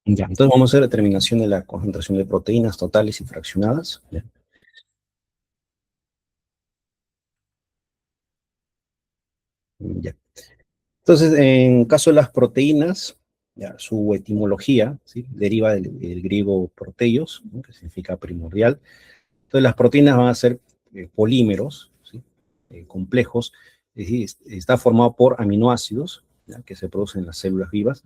Ya, entonces vamos a hacer la determinación de la concentración de proteínas totales y fraccionadas. Ya. Ya. Entonces, en caso de las proteínas, ya, su etimología, ¿sí? Deriva del griego proteios, ¿no? Que significa primordial. Entonces, las proteínas van a ser polímeros, ¿sí? Complejos, es decir, está formado por aminoácidos, ¿ya? Que se producen en las células vivas.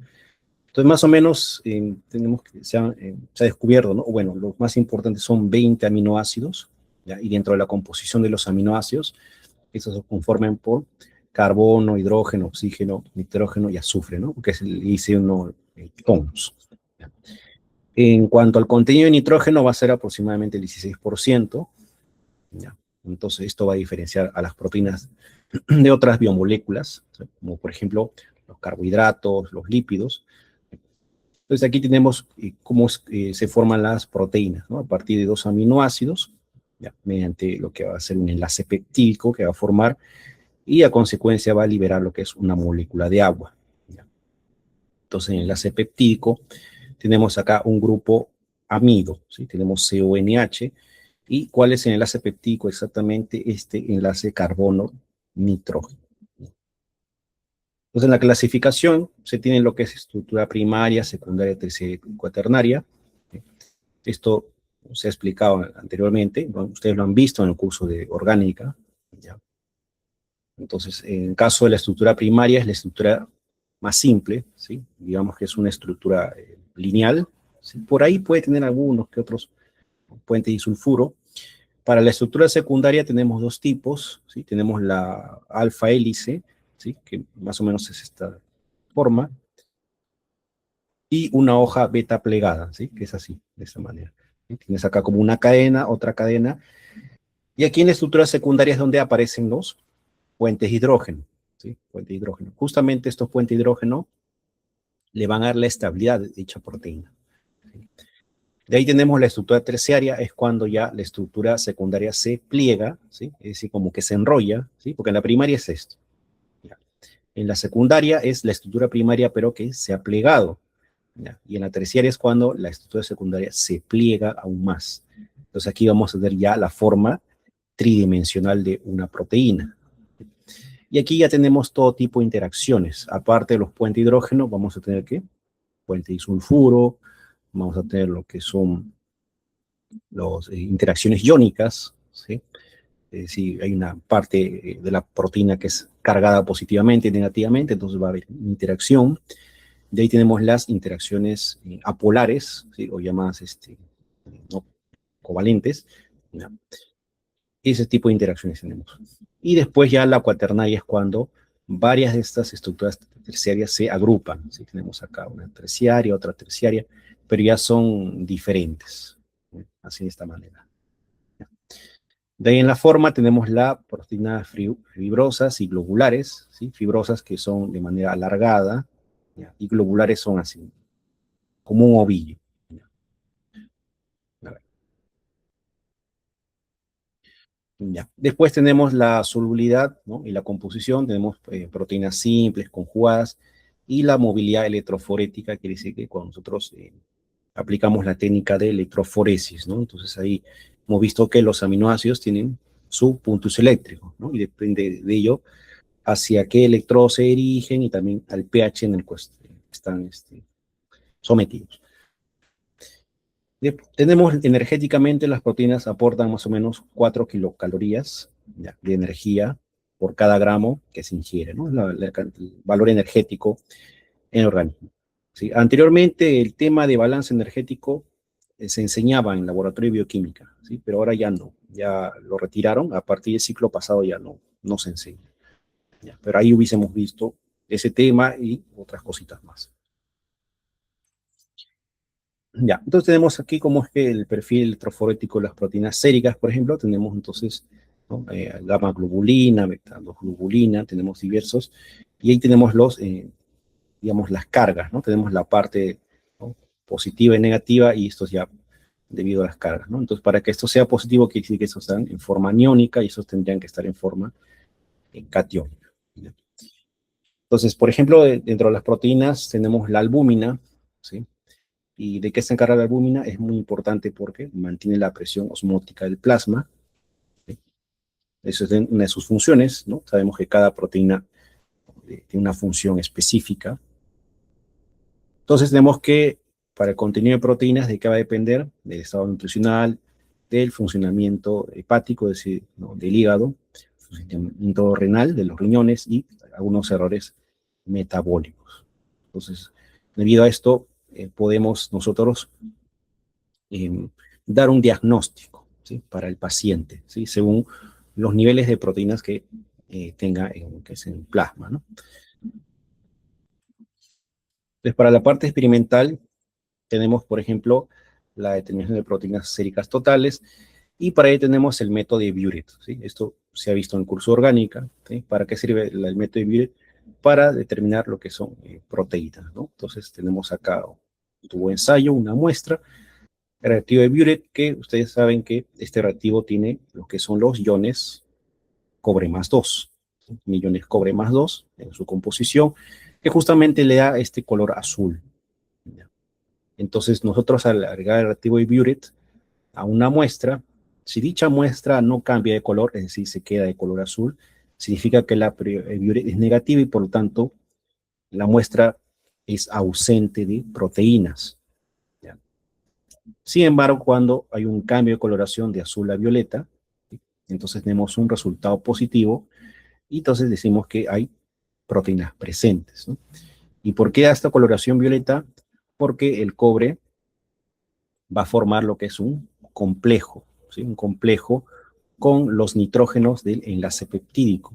Entonces, más o menos, tenemos que se ha descubierto, ¿no? Bueno, los más importantes son 20 aminoácidos, ¿ya? Y dentro de la composición de los aminoácidos, estos se conforman por carbono, hidrógeno, oxígeno, nitrógeno y azufre, ¿no? Que es el IC1 tons. En cuanto al contenido de nitrógeno, va a ser aproximadamente el 16%. ¿Ya? Entonces, esto va a diferenciar a las proteínas de otras biomoléculas, ¿sí? Como por ejemplo los carbohidratos, los lípidos. Entonces, aquí tenemos cómo se forman las proteínas, ¿no? A partir de dos aminoácidos, ¿ya? Mediante lo que va a ser un enlace peptídico que va a formar y a consecuencia va a liberar lo que es una molécula de agua. ¿Ya? Entonces, en el enlace peptídico tenemos acá un grupo amido, ¿sí? Tenemos CONH, y cuál es el enlace peptídico exactamente, este enlace carbono-nitrógeno. Entonces, en la clasificación se tiene lo que es estructura primaria, secundaria, terciaria y cuaternaria. Esto se ha explicado anteriormente, ¿no? Ustedes lo han visto en el curso de orgánica. ¿Ya? Entonces, en caso de la estructura primaria, es la estructura más simple, ¿sí? Digamos que es una estructura lineal, ¿sí? Por ahí puede tener algunos que otros puentes disulfuro. Para la estructura secundaria tenemos dos tipos, ¿sí? Tenemos la alfa hélice, ¿sí? Que más o menos es esta forma, y una hoja beta plegada, ¿sí? Que es así, de esta manera. ¿Sí? Tienes acá como una cadena, otra cadena, y aquí en la estructura secundaria es donde aparecen los puentes de hidrógeno, ¿sí? Puente de hidrógeno. Justamente estos puentes de hidrógeno le van a dar la estabilidad de dicha proteína. ¿Sí? De ahí tenemos la estructura terciaria, es cuando ya la estructura secundaria se pliega, ¿sí? Es decir, como que se enrolla, ¿sí? Porque en la primaria es esto. ¿Ya? En la secundaria es la estructura primaria, pero que se ha plegado. ¿Ya? Y en la terciaria es cuando la estructura secundaria se pliega aún más. Entonces aquí vamos a ver ya la forma tridimensional de una proteína. Y aquí ya tenemos todo tipo de interacciones. Aparte de los puentes de hidrógeno, vamos a tener ¿qué? Puente disulfuro, vamos a tener lo que son las interacciones iónicas, ¿sí? Es decir, hay una parte de la proteína que es cargada positivamente y negativamente, entonces va a haber interacción. De ahí tenemos las interacciones apolares, ¿sí? O llamadas no covalentes. ¿Ya? Ese tipo de interacciones tenemos. Y después ya la cuaternaria es cuando varias de estas estructuras terciarias se agrupan. ¿Sí? Tenemos acá una terciaria, otra terciaria, pero ya son diferentes. ¿Sí? Así de esta manera. De ahí en la forma tenemos la proteínas fibrosas y globulares, ¿sí? Fibrosas que son de manera alargada, ¿ya? Y globulares son así, como un ovillo. ¿Ya? Ya. Después tenemos la solubilidad, ¿no? Y la composición, tenemos proteínas simples, conjugadas, y la movilidad electroforética, quiere decir que cuando nosotros aplicamos la técnica de electroforesis, ¿no? Entonces ahí hemos visto que los aminoácidos tienen su punto eléctrico, ¿no? Y depende de ello hacia qué electrodo se dirigen y también al pH en el que están sometidos. Tenemos energéticamente, las proteínas aportan más o menos 4 kilocalorías ya, de energía por cada gramo que se ingiere, ¿no? El valor energético en el organismo. ¿Sí? Anteriormente el tema de balance energético se enseñaba en laboratorio de bioquímica, ¿sí? Pero ahora ya no, ya lo retiraron, a partir del ciclo pasado ya no se enseña. ¿Ya? Pero ahí hubiésemos visto ese tema y otras cositas más. Ya, entonces tenemos aquí como es que el perfil electroforético de las proteínas séricas, por ejemplo, tenemos entonces, ¿no? Gamma globulina, beta globulina, tenemos diversos, y ahí tenemos digamos, las cargas, ¿no? Tenemos la parte, ¿no? Positiva y negativa, y esto es ya debido a las cargas, ¿no? Entonces, para que esto sea positivo, quiere decir que estos están en forma aniónica y estos tendrían que estar en forma catiónica. ¿Ya? Entonces, por ejemplo, dentro de las proteínas tenemos la albúmina, ¿sí? ¿Y de qué se encarga la albúmina? Es muy importante porque mantiene la presión osmótica del plasma. ¿Sí? Eso es una de sus funciones, ¿no? Sabemos que cada proteína tiene una función específica. Entonces tenemos que, para el contenido de proteínas, ¿de qué va a depender? Del estado nutricional, del funcionamiento hepático, es decir, ¿no? Del hígado, funcionamiento renal, de los riñones y algunos errores metabólicos. Entonces, debido a esto, podemos nosotros eh, dar un diagnóstico, ¿sí? Para el paciente, ¿sí? Según los niveles de proteínas que tenga que es en plasma, ¿no? Entonces, para la parte experimental, tenemos, por ejemplo, la determinación de proteínas séricas totales, y para ello tenemos el método de Buret, ¿sí? Esto se ha visto en el curso de orgánica, ¿sí? ¿Para qué sirve el método de Buret? Para determinar lo que son proteínas, ¿no? Entonces tenemos acá un tubo de ensayo, una muestra, el reactivo de Buret, que ustedes saben que este reactivo tiene lo que son los iones cobre más 2, ¿sí? Iones cobre más 2 en su composición, que justamente le da este color azul. ¿Ya? Entonces nosotros al agregar el reactivo de Buret a una muestra, si dicha muestra no cambia de color, es decir, se queda de color azul, significa que el Buret es negativa y por lo tanto la muestra es ausente de proteínas. ¿Ya? Sin embargo, cuando hay un cambio de coloración de azul a violeta, ¿sí? Entonces tenemos un resultado positivo y entonces decimos que hay proteínas presentes, ¿no? ¿Y por qué da esta coloración violeta? Porque el cobre va a formar lo que es un complejo, ¿sí? Un complejo con los nitrógenos del enlace peptídico.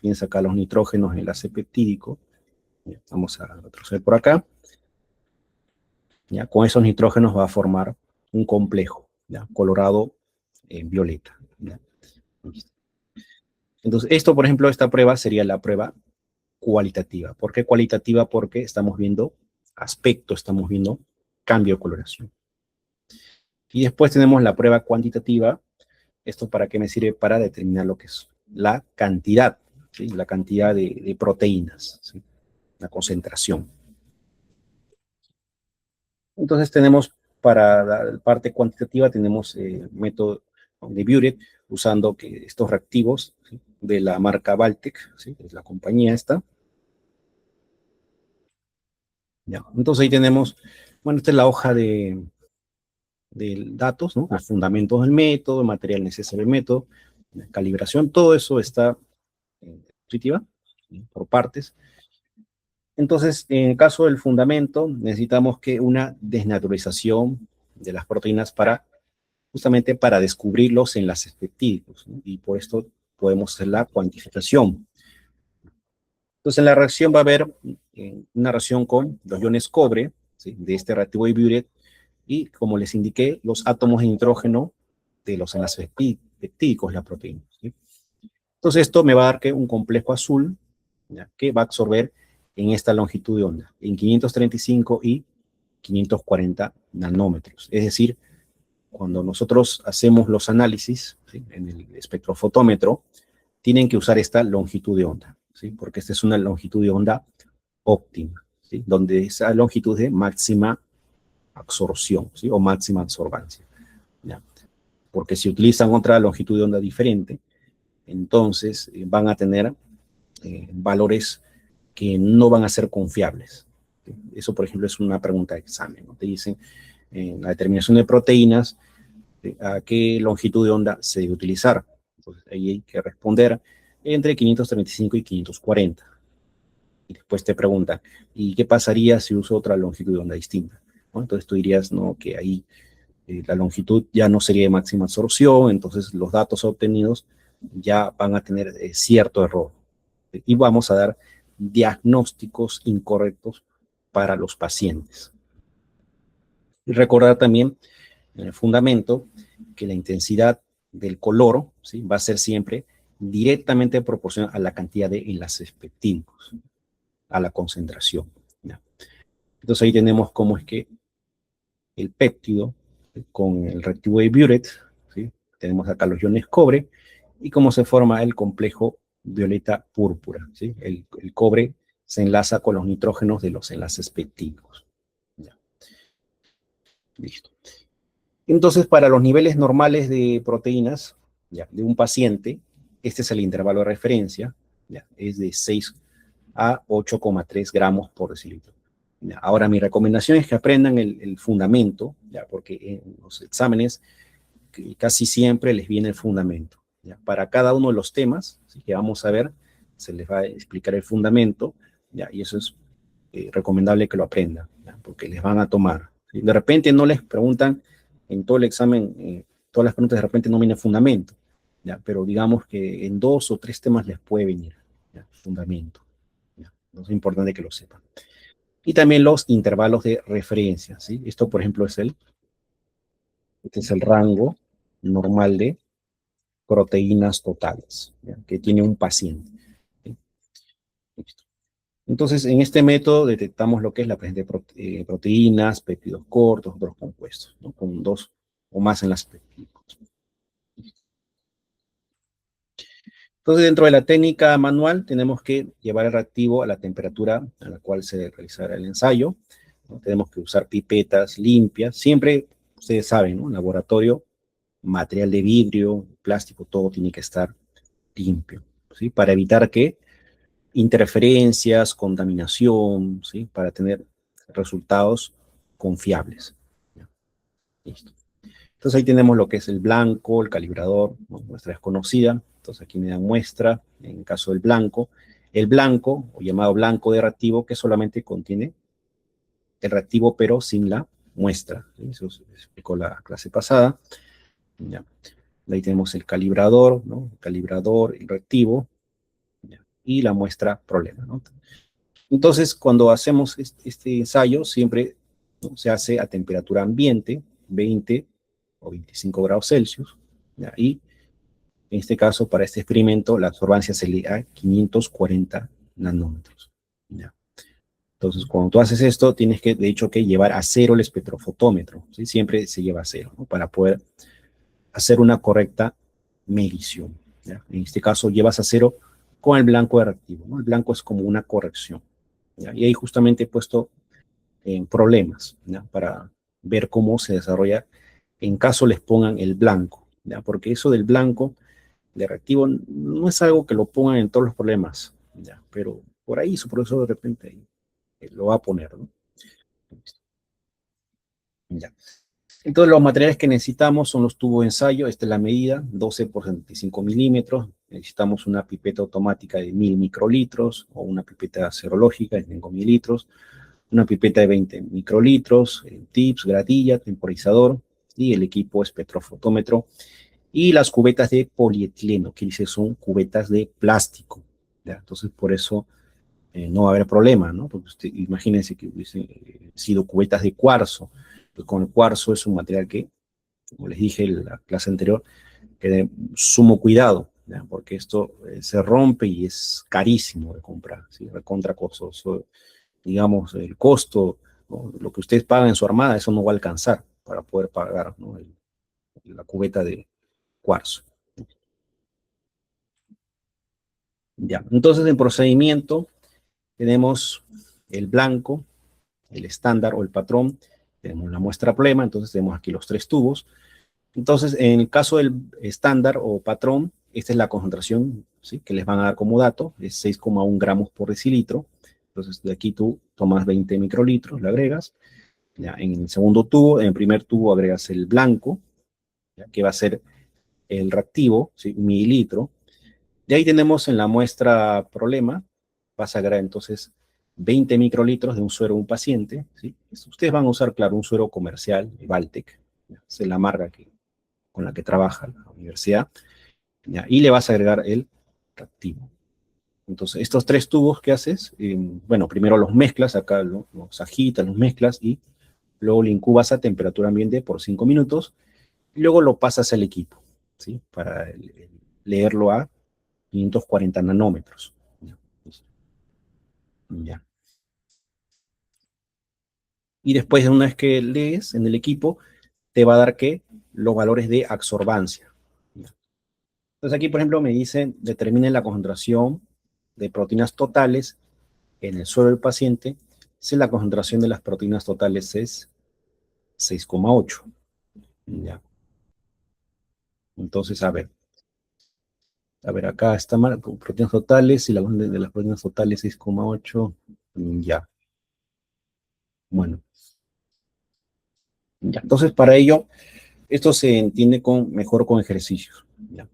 Tienes acá los nitrógenos del enlace peptídico. Vamos a retroceder por acá. ¿Ya? Con esos nitrógenos va a formar un complejo, ¿ya? Colorado en violeta. ¿Ya? Entonces, esto, por ejemplo, esta prueba sería la prueba cualitativa. ¿Por qué cualitativa? Porque estamos viendo aspecto, estamos viendo cambio de coloración. Y después tenemos la prueba cuantitativa. ¿Esto para qué me sirve? Para determinar lo que es la cantidad, ¿sí? La cantidad de proteínas, ¿sí? La concentración. Entonces tenemos, para la parte cuantitativa, tenemos el método de Buret, usando que estos reactivos, ¿sí? De la marca Valtec, ¿sí? Es la compañía esta. Ya. Entonces ahí tenemos, bueno, esta es la hoja de datos, ¿no? Los fundamentos del método, el material necesario del método, la calibración, todo eso está en diapositiva, por partes. Entonces, en el caso del fundamento, necesitamos que una desnaturalización de las proteínas para, justamente para descubrir los enlaces peptídicos, ¿no? Y por esto podemos hacer la cuantificación. Entonces, en la reacción va a haber una reacción con los iones cobre, ¿sí? De este reactivo de Buret, y como les indiqué, los átomos de nitrógeno de los enlaces peptídicos de la proteína, ¿sí? Entonces, esto me va a dar que un complejo azul, ¿ya? Que va a absorber en esta longitud de onda, en 535 y 540 nanómetros. Es decir, cuando nosotros hacemos los análisis, ¿sí? En el espectrofotómetro, tienen que usar esta longitud de onda, ¿sí? Porque esta es una longitud de onda óptima, ¿sí? Donde esa longitud de máxima absorción, ¿sí? O máxima absorbancia, ¿ya? Porque si utilizan otra longitud de onda diferente, entonces van a tener valores que no van a ser confiables. Eso, por ejemplo, es una pregunta de examen, ¿no? Te dicen, en la determinación de proteínas, ¿a qué longitud de onda se debe utilizar? Entonces, ahí hay que responder entre 535 y 540. Y después te preguntan, ¿y qué pasaría si uso otra longitud de onda distinta? ¿No? Entonces tú dirías, no, que ahí la longitud ya no sería de máxima absorción, entonces los datos obtenidos ya van a tener cierto error. Y vamos a dar diagnósticos incorrectos para los pacientes. Y recordar también en el fundamento que la intensidad del color, ¿sí? Va a ser siempre directamente proporcional a la cantidad de enlaces peptídicos, a la concentración, ¿ya? Entonces ahí tenemos cómo es que el péptido con el reactivo de Buret, ¿sí? Tenemos acá los iones cobre y cómo se forma el complejo violeta púrpura, ¿sí? El cobre se enlaza con los nitrógenos de los enlaces peptídicos, ¿ya? Listo. Entonces, para los niveles normales de proteínas, ya, de un paciente, este es el intervalo de referencia, ya, es de 6 a 8,3 gramos por decilitro. Ya, ahora, mi recomendación es que aprendan el fundamento, ya, porque en los exámenes casi siempre les viene el fundamento. ¿Ya? Para cada uno de los temas, ¿sí?, que vamos a ver, se les va a explicar el fundamento, ¿ya? Y eso es recomendable que lo aprendan, ¿ya? Porque les van a tomar. ¿Sí? De repente no les preguntan en todo el examen, todas las preguntas de repente no viene fundamento, ¿ya? Pero digamos que en 2 o 3 temas les puede venir, ¿ya?, fundamento. ¿Ya? Entonces es importante que lo sepan. Y también los intervalos de referencia, ¿sí? Esto, por ejemplo, este es el rango normal de proteínas totales, ¿ya?, que tiene un paciente. ¿Sí? Entonces, en este método detectamos lo que es la presencia de proteínas, péptidos cortos, otros compuestos, ¿no?, con 2 o más en las péptidos. Entonces, dentro de la técnica manual, tenemos que llevar el reactivo a la temperatura a la cual se realizará el ensayo, ¿no? Tenemos que usar pipetas limpias, siempre, ustedes saben, ¿no?, en laboratorio, material de vidrio, plástico, todo tiene que estar limpio, ¿sí? Para evitar que interferencias, contaminación, ¿sí?, para tener resultados confiables. ¿Ya? Listo. Entonces ahí tenemos lo que es el blanco, el calibrador, ¿no?, muestra desconocida. Entonces aquí me dan muestra, en caso del blanco. El blanco, o llamado blanco de reactivo, que solamente contiene el reactivo, pero sin la muestra. ¿Sí? Eso se explicó la clase pasada. Ya. Ahí tenemos el calibrador, ¿no? El calibrador, el reactivo, ¿ya?, y la muestra problema, ¿no? Entonces, cuando hacemos este ensayo, siempre, ¿no?, se hace a temperatura ambiente, 20 o 25 grados Celsius, ¿ya? Y en este caso, para este experimento, la absorbancia sería a 540 nanómetros, ¿ya? Entonces, cuando tú haces esto, tienes que, de hecho, que llevar a cero el espectrofotómetro, ¿sí? Siempre se lleva a cero, ¿no?, para poder hacer una correcta medición, ¿ya? En este caso, llevas a cero con el blanco de reactivo, ¿no? El blanco es como una corrección, ¿ya? Y ahí justamente he puesto problemas, ¿ya?, para ver cómo se desarrolla en caso les pongan el blanco, ¿ya? Porque eso del blanco de reactivo no es algo que lo pongan en todos los problemas, ¿ya? Pero por ahí su profesor de repente lo va a poner, ¿no? Ya. Entonces los materiales que necesitamos son los tubos de ensayo. Esta es la medida, 12 por 75 milímetros. Necesitamos una pipeta automática de 1000 microlitros o una pipeta serológica de 5 mililitros, una pipeta de 20 microlitros, tips, gratilla, temporizador y el equipo espectrofotómetro y las cubetas de polietileno, que dice son cubetas de plástico, ¿ya? Entonces por eso no va a haber problema, ¿no? Porque usted, imagínense que hubiesen sido cubetas de cuarzo. Pues con el cuarzo es un material que, como les dije en la clase anterior, que de sumo cuidado, ¿ya? Porque esto se rompe y es carísimo de comprar, ¿sí? Recontra costoso. Digamos, el costo, ¿no?, lo que ustedes pagan en su armada, eso no va a alcanzar para poder pagar, ¿no?, la cubeta de cuarzo. Ya, entonces en procedimiento tenemos el blanco, el estándar o el patrón, tenemos la muestra problema, entonces tenemos aquí los 3 tubos. Entonces, en el caso del estándar o patrón, esta es la concentración, ¿sí?, que les van a dar como dato, es 6,1 gramos por decilitro. Entonces, de aquí tú tomas 20 microlitros, le agregas. Ya, en el segundo tubo, en el primer tubo agregas el blanco, ya, que va a ser el reactivo, ¿sí?, 1 mililitro. De ahí tenemos en la muestra problema, vas a agregar entonces 20 microlitros de un suero de un paciente, ¿sí? Ustedes van a usar, claro, un suero comercial, Valtec, ¿ya?, es la marca con la que trabaja la universidad, ¿ya? Y le vas a agregar el reactivo. Entonces, estos 3 tubos que haces, bueno, primero los mezclas, acá los agitas, los mezclas y luego lo incubas a temperatura ambiente por 5 minutos y luego lo pasas al equipo, ¿sí?, para leerlo a 540 nanómetros. Ya. Ya. Y después, una vez que lees en el equipo, te va a dar que los valores de absorbancia. Ya. Entonces aquí, por ejemplo, me dice, determine la concentración de proteínas totales en el suero del paciente si la concentración de las proteínas totales es 6,8. Ya. Entonces, a ver, acá está mal, proteínas totales, y la banda de las proteínas totales 6,8. Ya, bueno, ya. Entonces, para ello, esto se entiende mejor con ejercicios. Ya.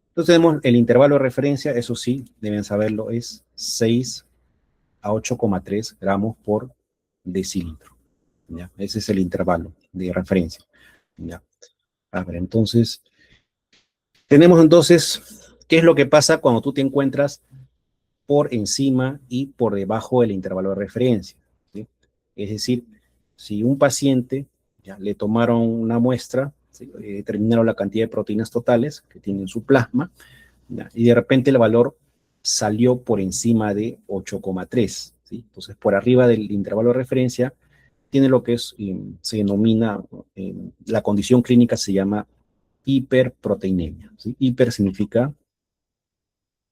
Entonces tenemos el intervalo de referencia, eso sí, deben saberlo, es 6 a 8,3 gramos por decilitro. ¿Ya? Ese es el intervalo de referencia. ¿Ya? A ver, entonces, tenemos entonces, ¿qué es lo que pasa cuando tú te encuentras por encima y por debajo del intervalo de referencia? ¿Sí? Es decir, si un paciente ya le tomaron una muestra, ¿sí? Determinaron la cantidad de proteínas totales que tiene en su plasma, ¿ya? Y de repente el valor salió por encima de 8,3. ¿Sí? Entonces, por arriba del intervalo de referencia, tiene lo que es, se denomina, la condición clínica se llama hiperproteinemia. ¿Sí? Hiper significa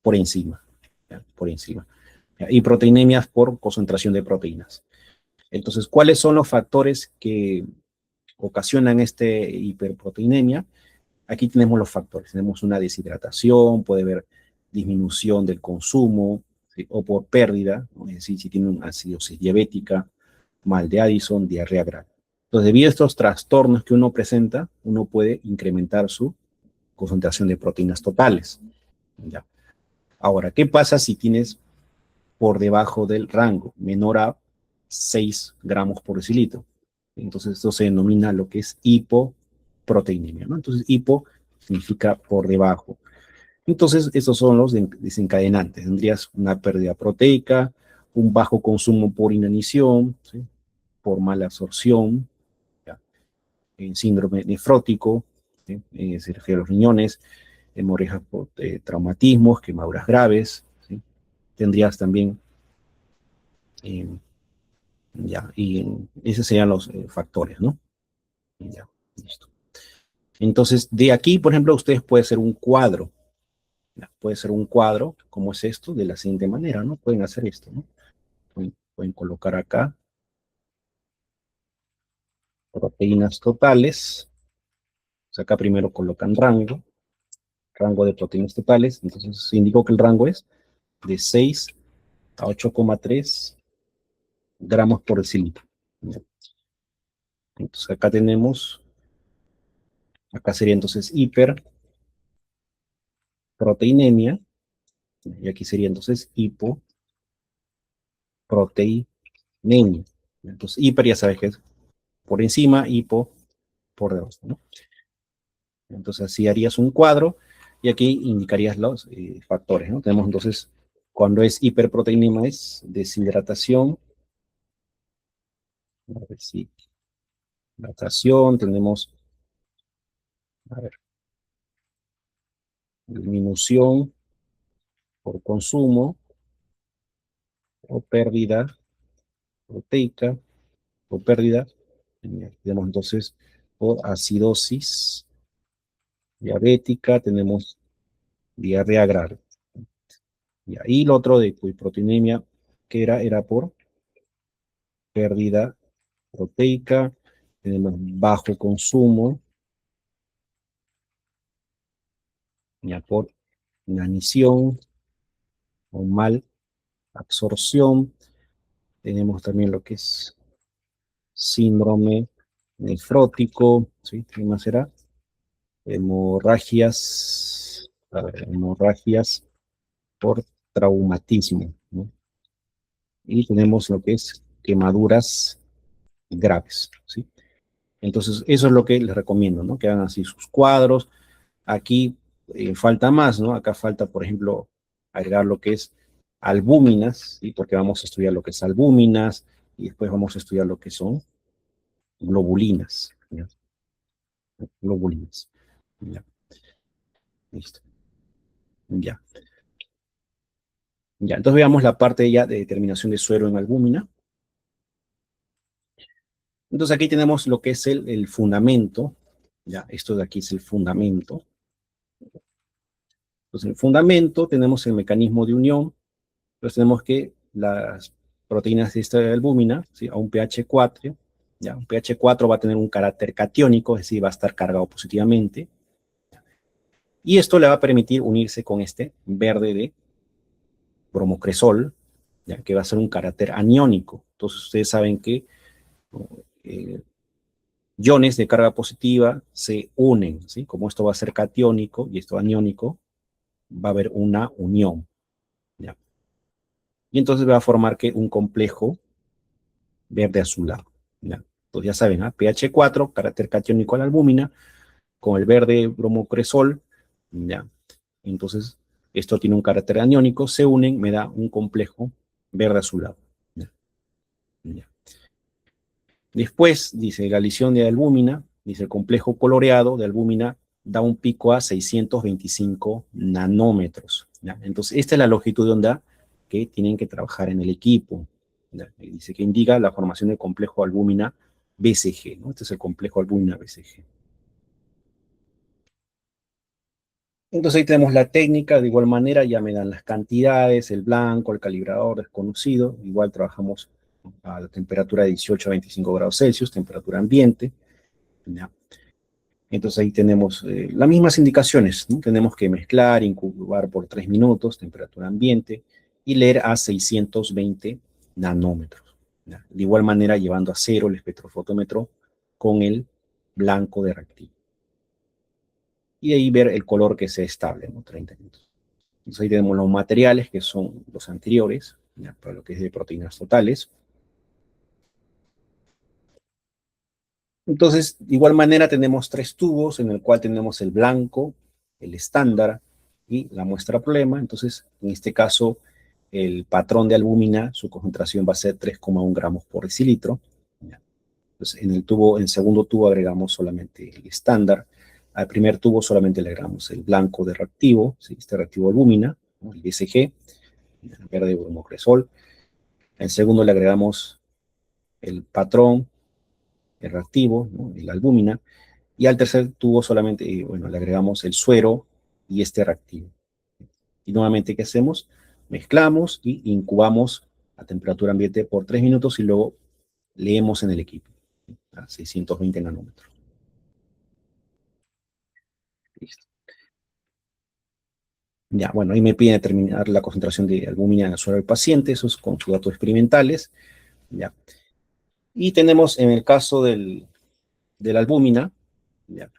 por encima, ¿ya? Por encima. ¿Ya? Y proteinemias por concentración de proteínas. Entonces, ¿cuáles son los factores que ocasionan este hiperproteinemia? Aquí tenemos los factores. Tenemos una deshidratación, puede haber disminución del consumo, ¿sí? O por pérdida, ¿no? Es decir, si tiene una acidosis diabética, mal de Addison, diarrea grave. Entonces, debido a estos trastornos que uno presenta, uno puede incrementar su concentración de proteínas totales. ¿Ya? Ahora, ¿qué pasa si tienes por debajo del rango, menor a 6 gramos por decilitro? Entonces, esto se denomina lo que es hipoproteinemia, ¿no? Entonces, hipo significa por debajo. Entonces, estos son los desencadenantes. Tendrías una pérdida proteica, un bajo consumo por inanición, ¿sí? Por mala absorción, ¿ya? Síndrome nefrótico, ¿sí? Cirugía de los riñones, hemorragias por traumatismos, quemaduras graves, ¿sí? Tendrías también, eh, ya, y esos serían los factores, ¿no? Ya, listo. Entonces, de aquí, por ejemplo, ustedes pueden hacer un cuadro. ¿Ya? Puede ser un cuadro, como es esto, de la siguiente manera, ¿no? Pueden hacer esto, ¿no? Pueden colocar acá proteínas totales. O sea, acá primero colocan rango de proteínas totales. Entonces, se indicó que el rango es de 6 a 8,3 gramos por decilitro. ¿Ya? Entonces, acá sería entonces hiperproteinemia, y aquí sería entonces hipoproteinemia. Entonces, hiper ya sabes que es por encima, hipo por debajo, ¿no? Entonces, así harías un cuadro y aquí indicarías los factores, ¿no? Tenemos entonces, cuando es hiperproteinemia, es deshidratación, a ver si, hidratación, tenemos, a ver, disminución por consumo o pérdida proteica o pérdida, tenemos entonces por acidosis diabética, tenemos diarrea grave. Y lo otro de hipoproteinemia, que era por pérdida proteica, tenemos bajo consumo, ya por inanición o mal absorción, tenemos también lo que es síndrome nefrótico, ¿sí? ¿Qué más será? Hemorragias, a ver, hemorragias por traumatismo, ¿no? Y tenemos lo que es quemaduras graves, ¿sí? Entonces, eso es lo que les recomiendo, ¿no? Que hagan así sus cuadros. Aquí falta más, ¿no? Acá falta, por ejemplo, agregar lo que es albúminas, ¿sí? Porque vamos a estudiar lo que es albúminas y después vamos a estudiar lo que son globulinas, ¿ya? Globulinas. Ya, listo. Ya, ya. Entonces veamos la parte ya de determinación de suero en albúmina. Entonces aquí tenemos lo que es el fundamento, ya, esto de aquí es el fundamento. Entonces, en el fundamento tenemos el mecanismo de unión. Entonces tenemos que las proteínas de esta albúmina, ¿sí? A un pH 4, ¿ya? Un pH 4 va a tener un carácter catiónico, es decir, va a estar cargado positivamente. Y esto le va a permitir unirse con este verde de bromocresol, ¿ya? Que va a ser un carácter aniónico. Entonces ustedes saben que eh, iones de carga positiva se unen, ¿sí? Como esto va a ser catiónico y esto aniónico, va a haber una unión, ¿ya? Y entonces va a formar que un complejo verde azulado, ¿ya? Entonces ya saben, ¿eh? pH 4, carácter catiónico a la albúmina, con el verde bromocresol, ¿ya? Entonces, esto tiene un carácter aniónico, se unen, me da un complejo verde azulado, ¿ya? ¿Ya? Después, dice, la lisión de albúmina, dice, el complejo coloreado de albúmina da un pico a 625 nanómetros, ¿ya? Entonces, esta es la longitud de onda que tienen que trabajar en el equipo, ¿ya? Dice que indica la formación del complejo albúmina BCG, ¿no? Este es el complejo albúmina BCG. Entonces ahí tenemos la técnica, de igual manera ya me dan las cantidades, el blanco, el calibrador desconocido, igual trabajamos a la temperatura de 18 a 25 grados Celsius, temperatura ambiente, ¿ya? Entonces ahí tenemos las mismas indicaciones, ¿no? Tenemos que mezclar, incubar por 3 minutos, temperatura ambiente, y leer a 620 nanómetros, ¿ya? De igual manera llevando a cero el espectrofotómetro con el blanco de reactivo. Y de ahí ver el color que sea estable, ¿no? 30 minutos. Entonces ahí tenemos los materiales que son los anteriores, ¿ya? Para lo que es de proteínas totales. Entonces, de igual manera tenemos 3 tubos en el cual tenemos el blanco, el estándar y la muestra problema. Entonces, en este caso, el patrón de albúmina, su concentración va a ser 3,1 gramos por decilitro. ¿Ya? Entonces, en el segundo tubo agregamos solamente el estándar. Al primer tubo solamente le agregamos el blanco de reactivo, ¿sí? Este reactivo albúmina, ¿no? El BSG, el verde bromocresol. En segundo le agregamos el patrón, el reactivo, ¿no? La albúmina. Y al tercer tubo solamente, bueno, le agregamos el suero y este reactivo. Y nuevamente, ¿qué hacemos? Mezclamos y incubamos a temperatura ambiente por 3 minutos y luego leemos en el equipo a 620 nanómetros. Listo. Ya, bueno, ahí me piden determinar la concentración de albúmina en el suero del paciente, eso es con sus datos experimentales. Ya. Y tenemos en el caso de la albúmina, ya,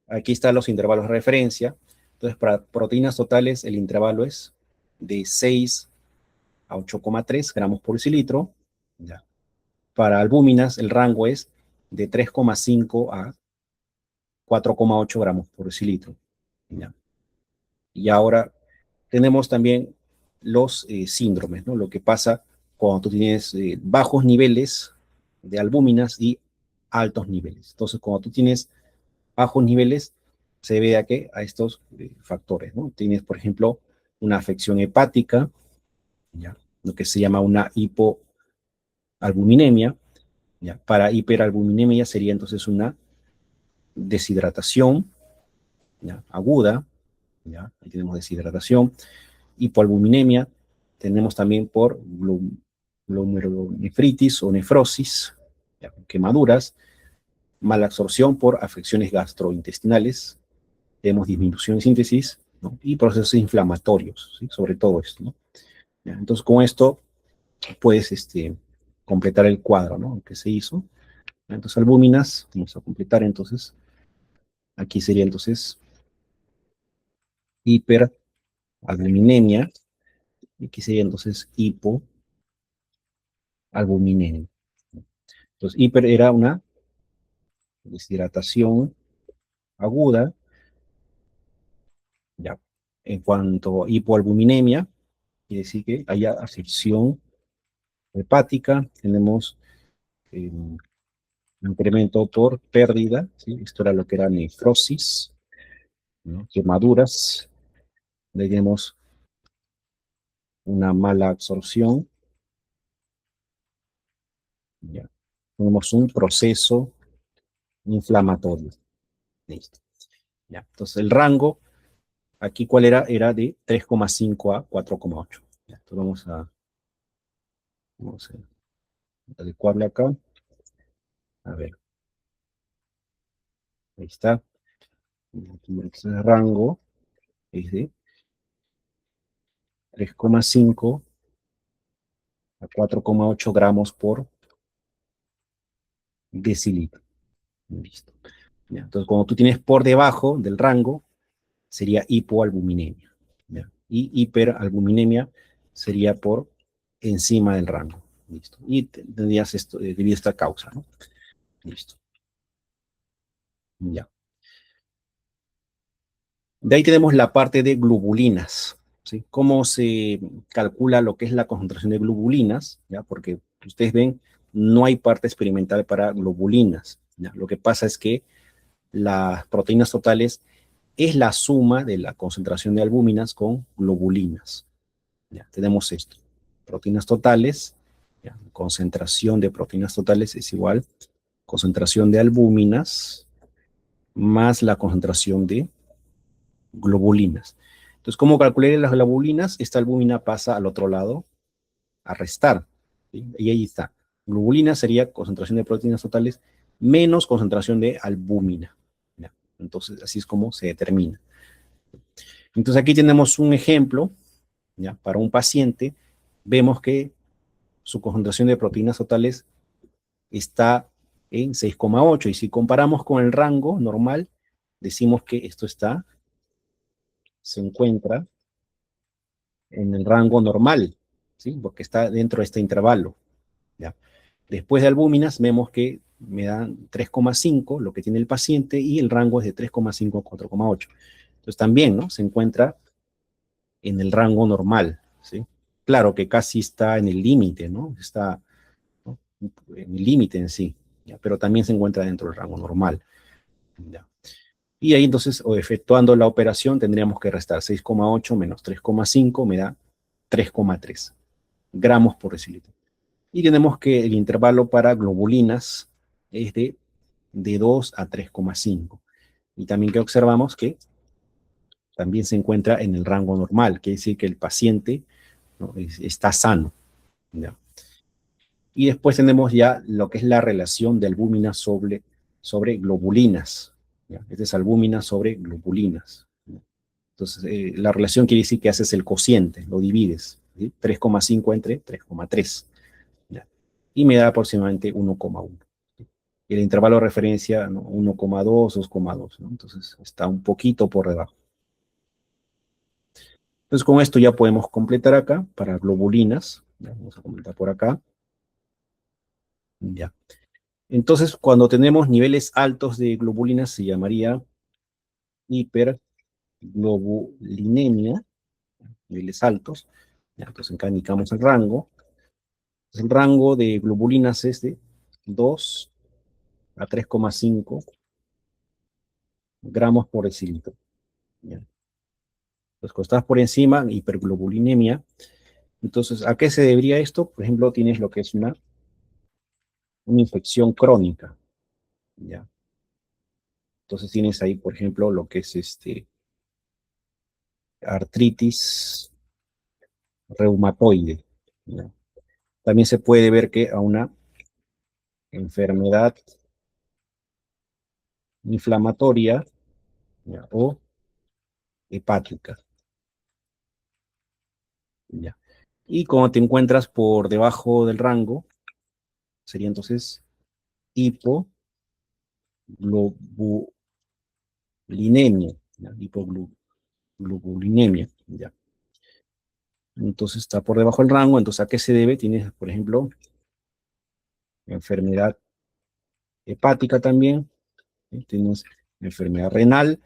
aquí están los intervalos de referencia. Entonces, para proteínas totales, el intervalo es de 6 a 8,3 gramos por decilitro. ¿Ya? Para albúminas, el rango es de 3,5 a 4,8 gramos por decilitro. ¿Ya? Y ahora tenemos también los síndromes, ¿no? Lo que pasa cuando tú tienes bajos niveles de albúminas y altos niveles. Entonces, cuando tú tienes bajos niveles, se debe a qué? A estos factores, ¿no? Tienes, por ejemplo, una afección hepática, ¿ya? Lo que se llama una hipoalbuminemia, ¿ya? Para hiperalbuminemia sería entonces una deshidratación, ¿ya? Aguda, ¿ya? Ahí tenemos deshidratación. Hipoalbuminemia tenemos también por glomerulonefritis o nefrosis, ¿ya? Quemaduras, mala absorción por afecciones gastrointestinales, tenemos disminución de síntesis, ¿no? Y procesos inflamatorios, ¿sí? Sobre todo esto, ¿no? ¿Ya? Entonces, con esto puedes completar el cuadro, ¿no? Que se hizo. Entonces, albúminas, vamos a completar entonces. Aquí sería entonces hiperalbuminemia. Y aquí sería entonces hipoalbuminemia. Entonces, hiper era una deshidratación aguda. Ya. En cuanto a hipoalbuminemia, quiere decir que haya afección hepática. Tenemos eh, incremento por pérdida, ¿sí? Esto era lo que era nefrosis, ¿no? Quemaduras. Tenemos una mala absorción. ¿Ya? Tenemos un proceso inflamatorio. Listo. ¿Ya? Entonces, el rango, aquí, ¿cuál era? Era de 3,5 a 4,8. Entonces, vamos a adecuarle acá. A ver, ahí está. Entonces, el rango es de 3,5 a 4,8 gramos por decilitro. Listo. Ya, entonces, cuando tú tienes por debajo del rango, sería hipoalbuminemia. ¿Ya? Y hiperalbuminemia sería por encima del rango. Listo. Y tendrías esto, debido a esta causa, ¿no? Listo. Ya. De ahí tenemos la parte de globulinas. ¿Sí? ¿Cómo se calcula lo que es la concentración de globulinas? ¿Ya? Porque ustedes ven, no hay parte experimental para globulinas. ¿Ya? Lo que pasa es que las proteínas totales es la suma de la concentración de albúminas con globulinas. ¿Ya? Tenemos esto. Proteínas totales, ¿ya? Concentración de proteínas totales es igual concentración de albúminas más la concentración de globulinas. Entonces, ¿cómo calculé las globulinas? Esta albúmina pasa al otro lado a restar. ¿Sí? Y ahí está. Globulina sería concentración de proteínas totales menos concentración de albúmina. ¿Ya? Entonces, así es como se determina. Entonces, aquí tenemos un ejemplo, ¿ya? Para un paciente, vemos que su concentración de proteínas totales está en 6,8 y si comparamos con el rango normal, decimos que esto se encuentra en el rango normal, ¿sí? Porque está dentro de este intervalo. ¿Ya? Después de albúminas, vemos que me dan 3,5, lo que tiene el paciente, y el rango es de 3,5 a 4,8. Entonces también, ¿no? Se encuentra en el rango normal, ¿sí? Claro que casi está en el límite, ¿no? Está, ¿no? En el límite en sí, ¿ya? Pero también se encuentra dentro del rango normal. ¿Ya? Y ahí entonces, o efectuando la operación, tendríamos que restar 6,8 menos 3,5, me da 3,3 gramos por decilitro. Y tenemos que el intervalo para globulinas es de 2 a 3,5. Y también que observamos que también se encuentra en el rango normal, quiere decir que el paciente, ¿no? Está sano. ¿Ya? Y después tenemos ya lo que es la relación de albúminas sobre globulinas. ¿Ya? Este es albúmina sobre globulinas. ¿Ya? Entonces, la relación quiere decir que haces el cociente, lo divides. ¿Sí? 3,5 entre 3,3. ¿Ya? Y me da aproximadamente 1,1. Y el intervalo de referencia, ¿no? 1,2, 2,2. ¿No? Entonces, está un poquito por debajo. Entonces, con esto ya podemos completar acá para globulinas. ¿Ya? Vamos a completar por acá. Ya. Entonces, cuando tenemos niveles altos de globulinas, se llamaría hiperglobulinemia, niveles altos. Ya, entonces, acá indicamos el rango. Entonces, el rango de globulinas es de 2 a 3,5 gramos por decilitro. ¿Ya? Entonces, cuando estás por encima, hiperglobulinemia. Entonces, ¿a qué se debería esto? Por ejemplo, tienes lo que es una infección crónica. ¿Ya? Entonces, tienes ahí, por ejemplo, lo que es artritis reumatoide. ¿Ya? También se puede ver que a una enfermedad inflamatoria, ¿ya? O hepática. ¿Ya? Y cuando te encuentras por debajo del rango, sería entonces hipoglobulinemia. ¿Ya? Hipoglobulinemia. ¿Ya? Entonces está por debajo del rango. Entonces, ¿a qué se debe? Tienes, por ejemplo, enfermedad hepática también. ¿Sí? Tienes enfermedad renal.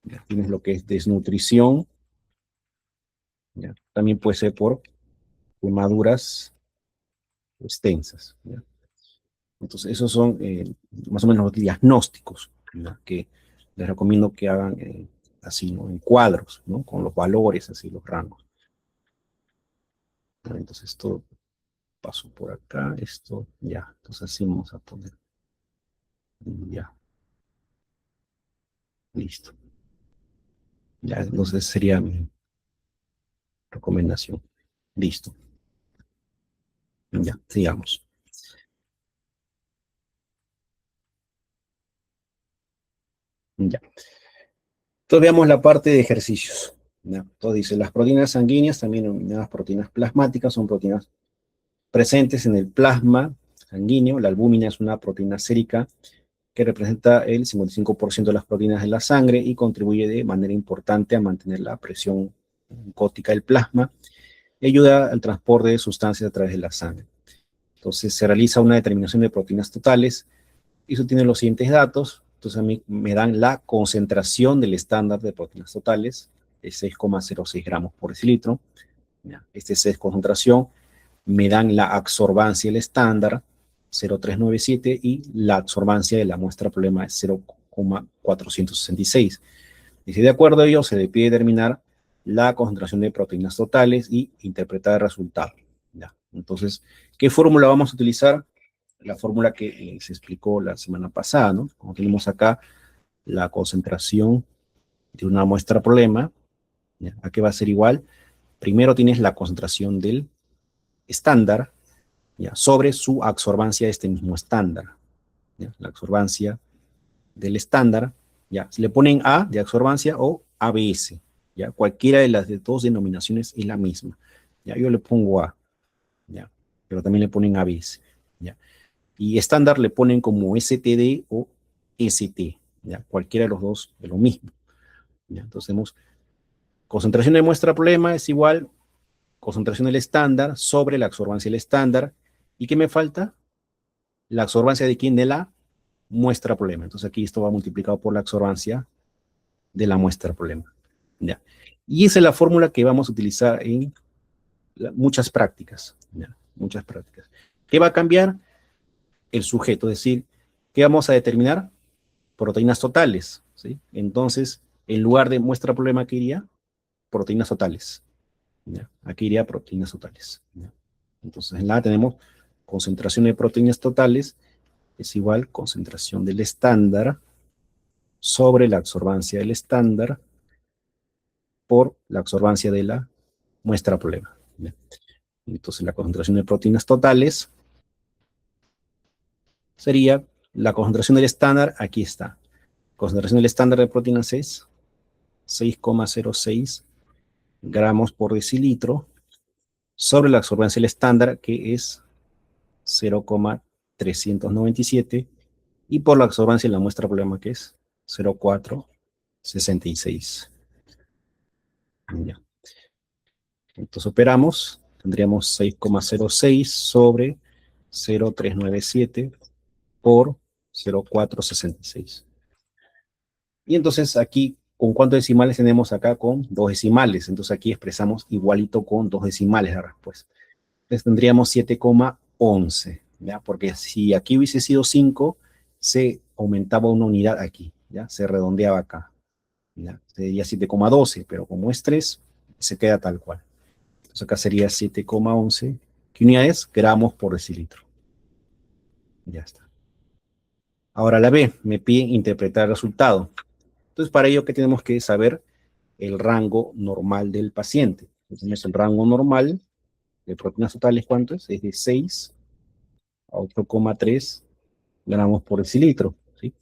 ¿Ya? Tienes lo que es desnutrición. ¿Ya? También puede ser por quemaduras extensas. ¿Ya? Entonces, esos son más o menos los diagnósticos, ¿no? Que les recomiendo que hagan así, ¿no? En cuadros, ¿no? Con los valores, así, los rangos. ¿No? Entonces, esto paso por acá, esto ya. Entonces, así vamos a poner. Ya, listo. Ya, entonces sería mi recomendación. Listo. Ya, sigamos. Ya. Entonces veamos la parte de ejercicios. ¿Ya? Entonces dice, las proteínas sanguíneas, también denominadas proteínas plasmáticas, son proteínas presentes en el plasma sanguíneo. La albúmina es una proteína sérica que representa el 55% de las proteínas de la sangre y contribuye de manera importante a mantener la presión oncótica del plasma y ayuda al transporte de sustancias a través de la sangre. Entonces se realiza una determinación de proteínas totales y se obtienen los siguientes datos. Entonces a mí me dan la concentración del estándar de proteínas totales, de 6,06 gramos por decilitro. Esta es concentración. Me dan la absorbancia del estándar, 0,397, y la absorbancia de la muestra problema es 0,466. Y si de acuerdo a ello se le pide determinar la concentración de proteínas totales y interpretar el resultado. ¿Ya? Entonces, ¿qué fórmula vamos a utilizar? La fórmula que se explicó la semana pasada, ¿no? Como tenemos acá la concentración de una muestra problema, ¿ya? ¿A qué va a ser igual? Primero tienes la concentración del estándar, ¿ya? Sobre su absorbancia de este mismo estándar, ¿ya? La absorbancia del estándar, ¿ya? Si le ponen A de absorbancia o ABS, ¿ya? Cualquiera de las dos denominaciones es la misma, ¿ya? Yo le pongo A, ¿ya? Pero también le ponen ABS, ¿ya? Y estándar le ponen como STD o ST, ¿ya? Cualquiera de los dos es lo mismo, ¿ya? Entonces tenemos concentración de muestra problema es igual concentración del estándar sobre la absorbancia del estándar. ¿Y qué me falta? La absorbancia de quién? De la muestra problema. Entonces aquí esto va multiplicado por la absorbancia de la muestra problema. ¿Ya? Y esa es la fórmula que vamos a utilizar en muchas prácticas. ¿Ya? Muchas prácticas. ¿Qué va a cambiar? El sujeto, es decir, ¿qué vamos a determinar? Proteínas totales. ¿Sí? Entonces, en lugar de muestra problema, ¿qué iría? Proteínas totales. ¿Ya? Aquí iría proteínas totales. ¿Ya? Entonces, en la tenemos concentración de proteínas totales es igual concentración del estándar sobre la absorbancia del estándar por la absorbancia de la muestra problema. ¿Ya? Entonces, la concentración de proteínas totales sería la concentración del estándar, aquí está. Concentración del estándar de proteínas es 6,06 gramos por decilitro sobre la absorbancia del estándar, que es 0,397, y por la absorbancia de la muestra problema, que es 0,466. Ya. Entonces operamos, tendríamos 6,06 sobre 0,397 por 0,466. Y entonces aquí, ¿con cuántos decimales tenemos acá? Con dos decimales. Entonces aquí expresamos igualito con dos decimales la respuesta. Entonces tendríamos 7,11, ¿ya? Porque si aquí hubiese sido 5, se aumentaba una unidad aquí, ¿ya? Se redondeaba acá, ¿ya? Sería 7,12, pero como es 3, se queda tal cual. Entonces acá sería 7,11. ¿Qué unidades? Gramos por decilitro. Ya está. Ahora la B, me pide interpretar el resultado. Entonces para ello, ¿qué tenemos que saber? El rango normal del paciente. Entonces el rango normal de proteínas totales, ¿cuánto es? Es de 6 a 8,3 gramos por decilitro, ¿sí?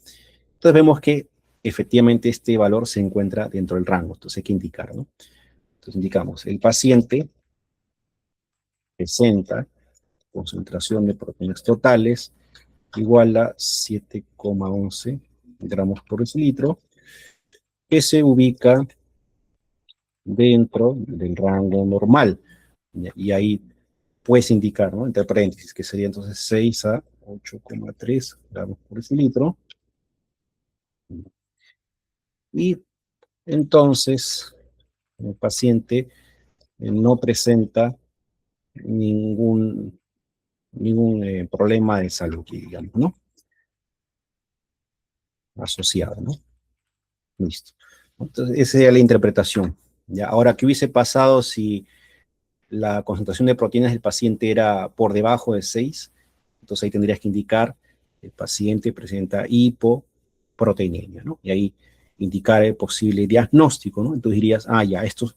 Entonces vemos que efectivamente este valor se encuentra dentro del rango. Entonces hay que indicar, ¿no? Entonces indicamos, el paciente presenta concentración de proteínas totales igual a 7,11 gramos por decilitro, que se ubica dentro del rango normal. Y ahí puedes indicar, ¿no? Entre paréntesis, que sería entonces 6 a 8,3 gramos por decilitro. Y entonces el paciente no presenta ningún, ningún problema de salud, digamos, ¿no? Asociado, ¿no? Listo. Entonces, esa sería la interpretación. ¿Ya? Ahora, ¿qué hubiese pasado si la concentración de proteínas del paciente era por debajo de 6? Entonces ahí tendrías que indicar el paciente presenta hipoproteinemia, ¿no? Y ahí indicar el posible diagnóstico, ¿no? Entonces dirías, ah, ya, esto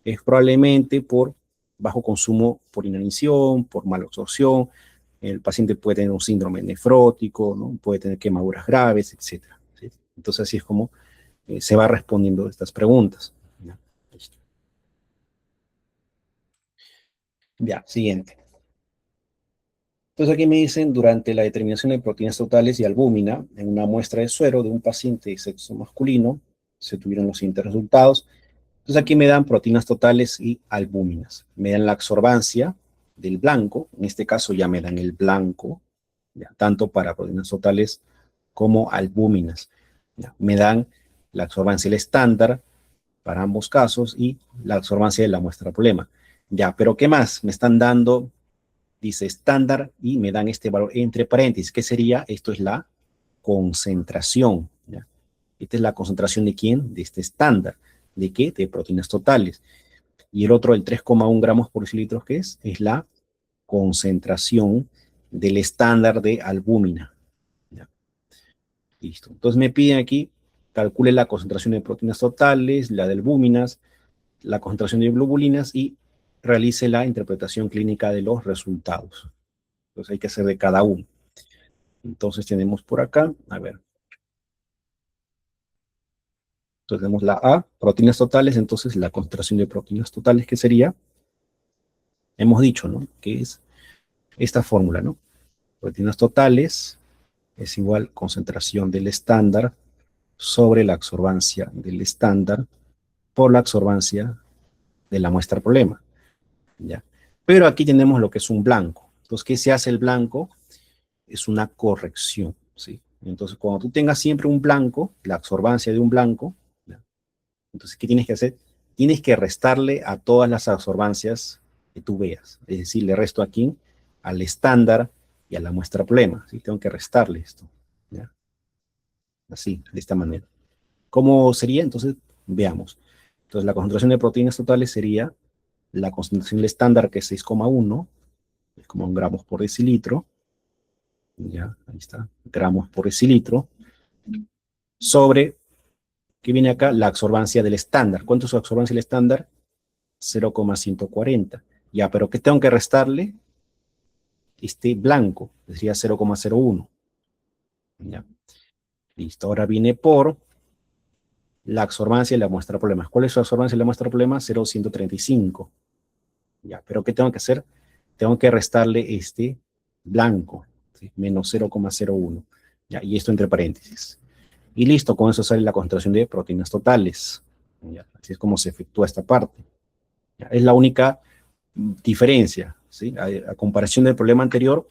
es probablemente por bajo consumo por inanición, por malabsorción, el paciente puede tener un síndrome nefrótico, ¿no? Puede tener quemaduras graves, etc. ¿Sí? Entonces así es como se va respondiendo estas preguntas. Ya, listo. Ya, siguiente. Entonces aquí me dicen, durante la determinación de proteínas totales y albúmina, en una muestra de suero de un paciente de sexo masculino, se tuvieron los siguientes resultados. Entonces aquí me dan proteínas totales y albúminas. Me dan la absorbancia del blanco, en este caso ya me dan el blanco, ya, tanto para proteínas totales como albúminas. Ya, me dan la absorbancia del estándar para ambos casos y la absorbancia de la muestra problema. Ya, pero ¿qué más? Me están dando, dice estándar y me dan este valor entre paréntesis. ¿Qué sería? Esto es la concentración. ¿Ya? Esta es la concentración de quién? De este estándar. ¿De qué? De proteínas totales. Y el otro, el 3,1 gramos por decilitro, ¿qué es? Es la concentración del estándar de albúmina. ¿Ya? Listo. Entonces me piden aquí, calcule la concentración de proteínas totales, la de albúminas, la concentración de globulinas y realice la interpretación clínica de los resultados. Entonces hay que hacer de cada uno. Entonces tenemos por acá, a ver. Entonces tenemos la A, proteínas totales, entonces la concentración de proteínas totales, que sería, hemos dicho, ¿no? Que es esta fórmula, ¿no? Proteínas totales es igual concentración del estándar sobre la absorbancia del estándar por la absorbancia de la muestra problema, ¿ya? Pero aquí tenemos lo que es un blanco. Entonces, ¿qué se hace el blanco? Es una corrección, ¿sí? Entonces, cuando tú tengas siempre un blanco, la absorbancia de un blanco, ¿ya? Entonces, ¿qué tienes que hacer? Tienes que restarle a todas las absorbancias que tú veas. Es decir, le resto aquí al estándar y a la muestra problema, ¿sí? Tengo que restarle esto, ¿ya? Así, de esta manera. ¿Cómo sería? Entonces, veamos. Entonces, la concentración de proteínas totales sería la concentración estándar, que es 6,1 gramos por decilitro. Ya, ahí está, gramos por decilitro, sobre, ¿qué viene acá? La absorbancia del estándar. ¿Cuánto es su absorbancia del estándar? 0,140. Ya, pero ¿qué tengo que restarle? Este blanco, sería 0,01. Ya, listo. Ahora viene por la absorbancia de la muestra problemas. ¿Cuál es su absorbancia de la muestra problemas? 0,135. Ya, pero ¿qué tengo que hacer? Tengo que restarle este blanco, ¿sí? Menos 0,01. Ya, y esto entre paréntesis. Y listo, con eso sale la concentración de proteínas totales. Ya, así es como se efectúa esta parte. Ya, es la única diferencia, ¿sí? A comparación del problema anterior,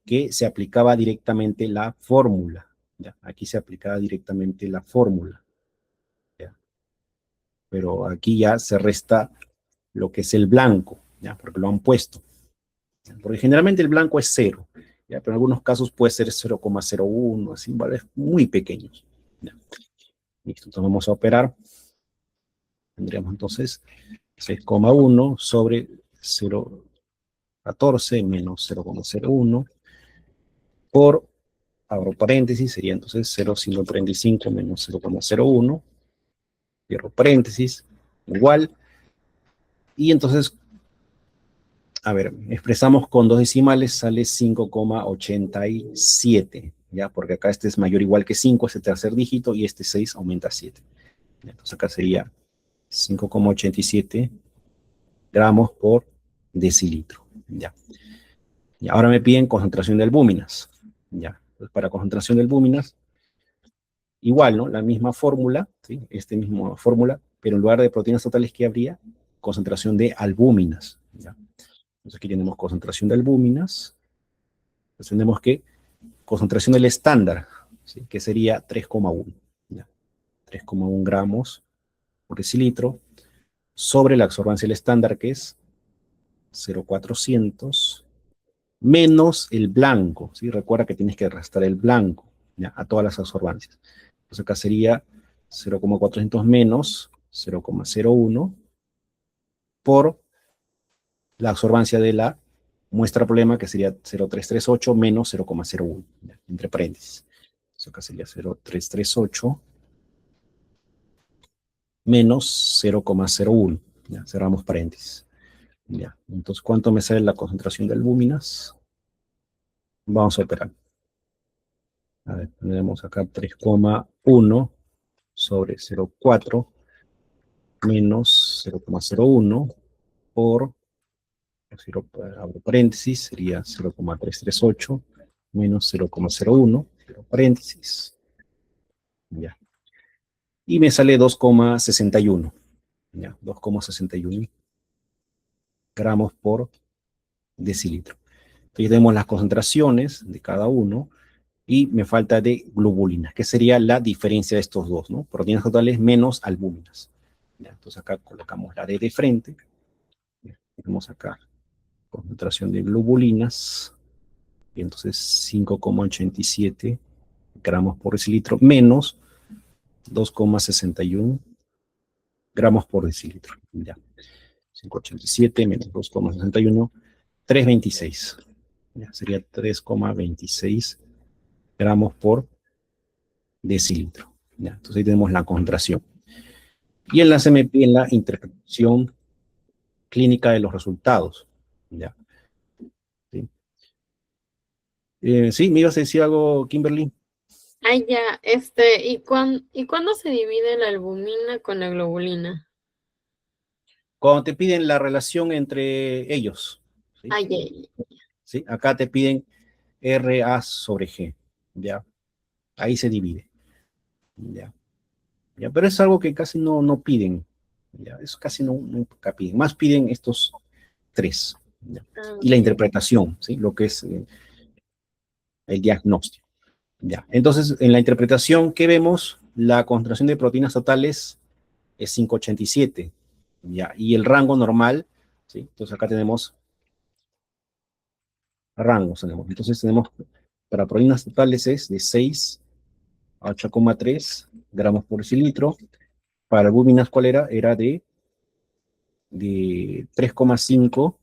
que se aplicaba directamente la fórmula. ¿Ya? Aquí se aplicaba directamente la fórmula. ¿Ya? Pero aquí ya se resta lo que es el blanco, ¿ya? Porque lo han puesto. ¿Ya? Porque generalmente el blanco es 0, ¿ya? Pero en algunos casos puede ser 0,01, así, ¿vale? Muy pequeños. ¿Ya? Listo, entonces vamos a operar. Tendríamos entonces 6,1 sobre 0,14 menos 0,01 por, abro paréntesis, sería entonces 0,135 menos 0,01, cierro paréntesis, igual, y entonces, a ver, expresamos con dos decimales, sale 5,87, ¿ya? Porque acá este es mayor o igual que 5, es el tercer dígito, y este 6 aumenta a 7. Entonces acá sería 5,87 gramos por decilitro, ¿ya? Y ahora me piden concentración de albúminas. Ya, pues para concentración de albúminas, igual, ¿no? La misma fórmula, ¿sí? Esta misma fórmula, pero en lugar de proteínas totales, ¿qué habría? Concentración de albúminas. ¿Ya? Entonces aquí tenemos concentración de albúminas. Entonces tenemos que concentración del estándar, ¿sí? Que sería 3,1. 3,1 gramos por decilitro sobre la absorbancia del estándar, que es 0,400 menos el blanco, ¿sí? Recuerda que tienes que restar el blanco, ¿ya? A todas las absorbancias. Entonces acá sería 0,400 menos 0,01 por la absorbancia de la muestra problema, que sería 0,338 menos 0,01, ¿ya? Entre paréntesis. Entonces acá sería 0,338 menos 0,01, ¿ya? Cerramos paréntesis. ¿Ya? Entonces, ¿cuánto me sale la concentración de albúminas? Vamos a operar. A ver, tenemos acá 3,1 sobre 0,4 menos 0,01 por, abro paréntesis, sería 0,338 menos 0,01, cierro paréntesis, ya. Y me sale 2,61, ya, 2,61 gramos por decilitro. Entonces tenemos las concentraciones de cada uno y me falta de globulinas, que sería la diferencia de estos dos, ¿no? Proteínas totales menos albúminas. Ya, entonces acá colocamos la D de frente. Ya, tenemos acá concentración de globulinas, y entonces 5,87 gramos por decilitro menos 2,61 gramos por decilitro. Ya, 5,87 menos 2,61, 3,26. Ya, sería 3,26 gramos por decilitro. Ya, entonces ahí tenemos la concentración. Y en la CMP, en la interpretación clínica de los resultados. Ya, ¿sí? Sí, ¿me ibas a decir algo, Kimberly? Ay, ya, ¿y cuándo se divide la albumina con la globulina? Cuando te piden la relación entre ellos, ¿sí? Ay, ay, ¿Sí? Acá te piden RA sobre G, ¿ya? Ahí se divide, ¿ya? ¿Ya? Pero es algo que casi no piden, ¿ya? Eso casi nunca piden, más piden estos tres, ¿ya? Y la ok. interpretación, ¿sí? Lo que es el diagnóstico, ¿ya? Entonces, en la interpretación, ¿qué vemos? La concentración de proteínas totales es 587, ¿ya? Y el rango normal, ¿sí? Entonces acá tenemos rangos, tenemos. Entonces tenemos, para proteínas totales es de 6 a 8,3 gramos por decilitro. Para albúminas, ¿cuál era? Era de 3,5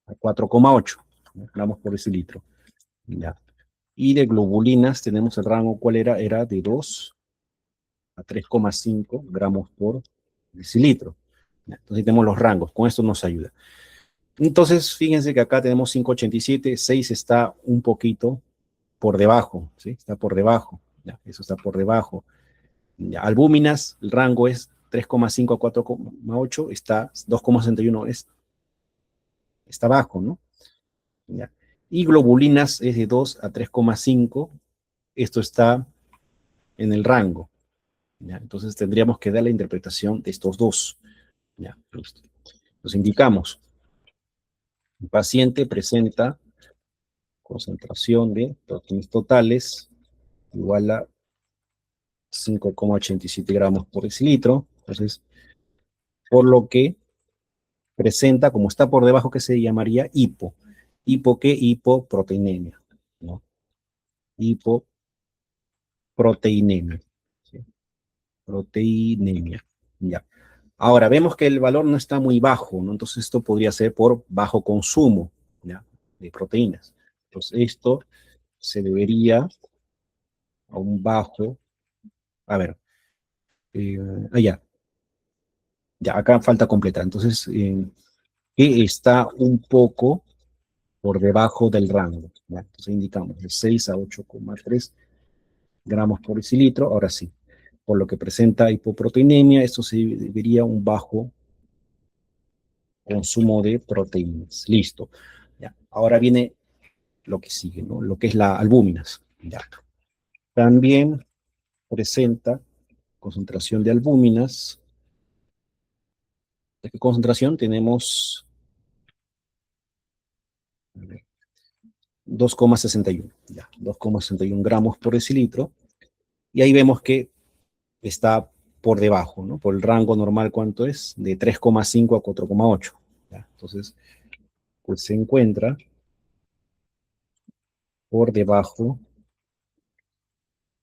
a 4,8 gramos por decilitro, ¿ya? Y de globulinas tenemos el rango, ¿cuál era? Era de 2 a 3,5 gramos por decilitro. ¿Ya? Entonces tenemos los rangos, con esto nos ayuda. Entonces, fíjense que acá tenemos 5,87, 6 está un poquito por debajo, ¿sí? Está por debajo, ya, eso está por debajo. Ya, albúminas, el rango es 3,5 a 4,8, está 2,61, está bajo, ¿no? Ya. Y globulinas es de 2 a 3,5, esto está en el rango, ¿ya? Entonces tendríamos que dar la interpretación de estos dos, ¿ya? Los indicamos. El paciente presenta concentración de proteínas totales igual a 5,87 gramos por decilitro. Entonces, por lo que presenta, como está por debajo, que se llamaría hipo. ¿Hipo qué? Hipoproteinemia, ¿no? Hipoproteinemia, ¿sí? Proteinemia, ya. Ahora, vemos que el valor no está muy bajo, ¿no? Entonces esto podría ser por bajo consumo, ¿ya? De proteínas. Entonces esto se debería a un bajo, a ver, eh, allá, ya, acá falta completar. Entonces, que está un poco por debajo del rango, ¿ya? Entonces indicamos de 6 a 8,3 gramos por decilitro. Ahora sí, por lo que presenta hipoproteinemia, esto se debería un bajo consumo de proteínas. Listo. ¿Ya? Ahora viene lo que sigue, ¿no? Lo que es la albúminas. ¿Ya? También presenta concentración de albúminas. ¿De qué concentración? Tenemos 2,61, ya, 2,61 gramos por decilitro. Y ahí vemos que está por debajo, ¿no? Por el rango normal, ¿cuánto es? De 3,5 a 4,8. Entonces, pues se encuentra por debajo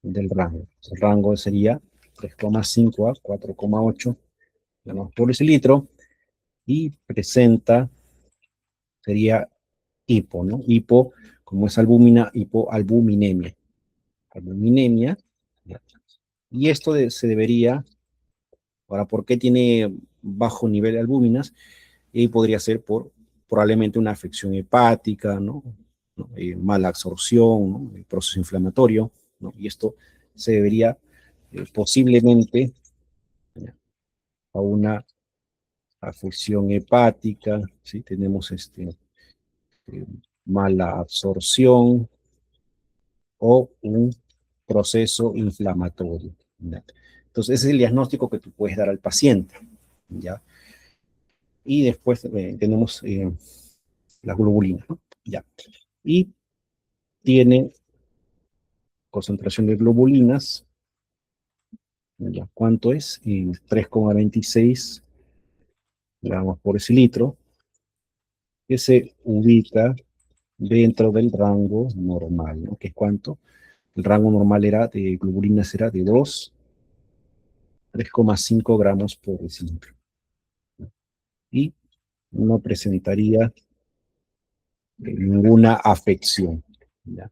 del rango. El rango sería 3,5 a 4,8 gramos por decilitro y presenta, sería hipo, ¿no? Hipo, como es albúmina, hipoalbuminemia. Albuminemia. Y esto se debería, ahora, ¿por qué tiene bajo nivel de albúminas? Y podría ser por probablemente una afección hepática, ¿no? Mala absorción, ¿no? El proceso inflamatorio, ¿no? Y esto se debería posiblemente ¿ya? A una afección hepática, ¿sí? Tenemos eh, mala absorción o un proceso inflamatorio, ¿ya? Entonces, ese es el diagnóstico que tú puedes dar al paciente, ¿ya? Y después tenemos las globulinas, ¿no? ¿Ya? Y tiene concentración de globulinas, ¿ya? ¿Cuánto es? 3,26 gramos por decilitro, que se ubica dentro del rango normal, ¿no? ¿Que es cuánto? El rango normal era de globulinas era de 3,5 gramos por decilitro. Y no presentaría ninguna afección. ¿Ya?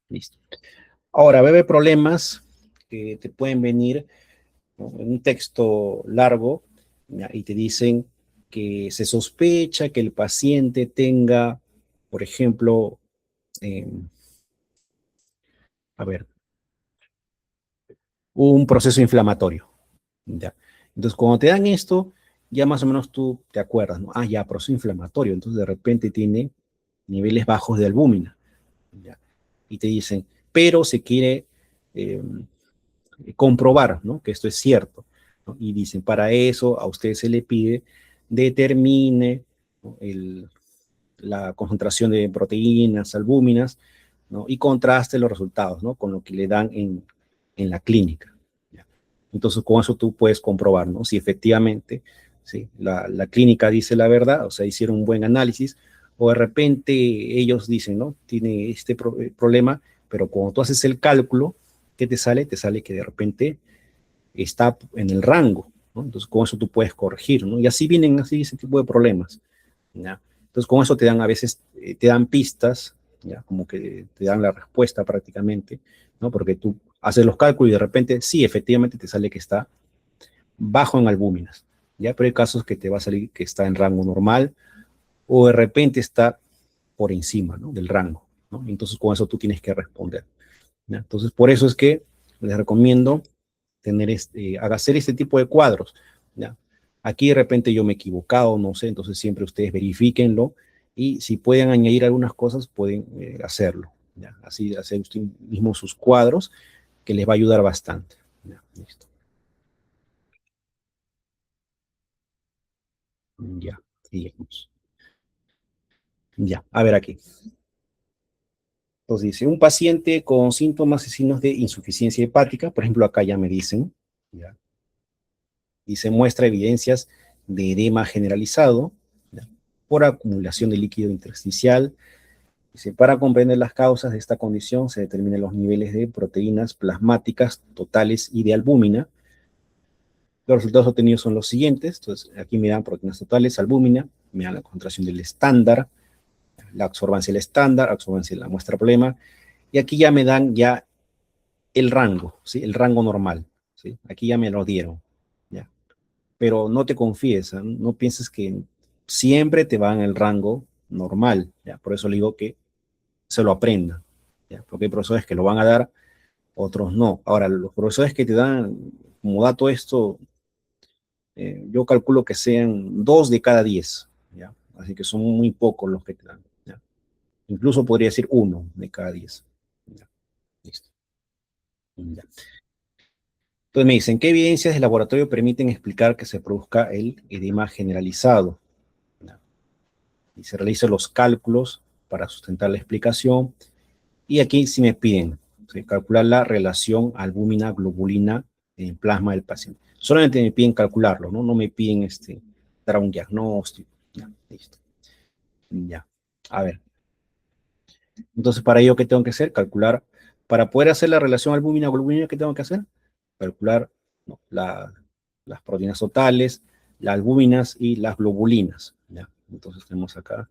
Listo. Ahora, bebe problemas que te pueden venir, ¿no? En un texto largo, ¿ya? Y te dicen que se sospecha que el paciente tenga, por ejemplo, eh, a ver, un proceso inflamatorio. ¿Ya? Entonces, cuando te dan esto, ya más o menos tú te acuerdas, ¿no? Ah, ya, proceso inflamatorio. Entonces, de repente tiene niveles bajos de albúmina. ¿Ya? Y te dicen, pero se quiere eh, comprobar, ¿no? Que esto es cierto, ¿no? Y dicen, para eso a usted se le pide determine, ¿no? La concentración de proteínas, albúminas, ¿no? Y contraste los resultados, ¿no? Con lo que le dan en la clínica. ¿Ya? Entonces, con eso tú puedes comprobar, ¿no? Si efectivamente, ¿sí? La clínica dice la verdad, o sea, hicieron un buen análisis, o de repente ellos dicen, ¿no? Tiene este problema, pero cuando tú haces el cálculo, ¿qué te sale? Te sale que de repente está en el rango, ¿no? Entonces, con eso tú puedes corregir, ¿no? Y así vienen así ese tipo de problemas, ¿ya? Entonces, con eso te dan a veces, te dan pistas, ¿ya? Como que te dan la respuesta prácticamente, ¿no? Porque tú haces los cálculos y de repente, sí, efectivamente te sale que está bajo en albúminas, ¿ya? Pero hay casos que te va a salir que está en rango normal o de repente está por encima, ¿no? Del rango, ¿no? Entonces, con eso tú tienes que responder, ¿ya? Entonces, por eso es que les recomiendo tener hacer este tipo de cuadros, ¿ya? Aquí de repente yo me he equivocado, no sé, entonces siempre ustedes verifíquenlo y si pueden añadir algunas cosas, pueden hacerlo, ¿ya? Así hacer usted mismo sus cuadros, que les va a ayudar bastante. ¿Ya? Listo. Ya, sigamos. Ya, a ver aquí. Entonces dice, un paciente con síntomas y signos de insuficiencia hepática, por ejemplo, acá ya me dicen, ¿ya? Y se muestra evidencias de edema generalizado, ¿ya? Por acumulación de líquido intersticial. Dice, para comprender las causas de esta condición se determinan los niveles de proteínas plasmáticas totales y de albúmina. Los resultados obtenidos son los siguientes. Entonces, aquí me dan proteínas totales, albúmina, me dan la concentración del estándar, la absorbancia del estándar, absorbancia de la muestra problema, y aquí ya me dan ya el rango, ¿sí? El rango normal, ¿sí? Aquí ya me lo dieron, ¿ya? Pero no te confíes, ¿eh? No pienses que siempre te van el rango normal, ¿ya? Por eso le digo que se lo aprendan, ¿ya? Porque hay profesores que lo van a dar, otros no. Ahora, los profesores que te dan como dato esto, yo calculo que sean 2 de cada 10, ¿ya? Así que son muy pocos los que te dan, ¿ya? Incluso podría decir 1 de cada 10. ¿Ya? Listo. Ya. Entonces me dicen, ¿qué evidencias de laboratorio permiten explicar que se produzca el edema generalizado? ¿Ya? Y se realizan los cálculos para sustentar la explicación. Y aquí sí me piden, ¿sí? Calcular la relación albúmina-globulina en plasma del paciente. Solamente me piden calcularlo, ¿no? No me piden dar un diagnóstico. Ya, listo. Ya. A ver. Entonces, para ello, ¿qué tengo que hacer? Calcular. Para poder hacer la relación albúmina-globulina, ¿qué tengo que hacer? Calcular, ¿no? Las proteínas totales, las albuminas y las globulinas. ¿Ya? Entonces, tenemos acá.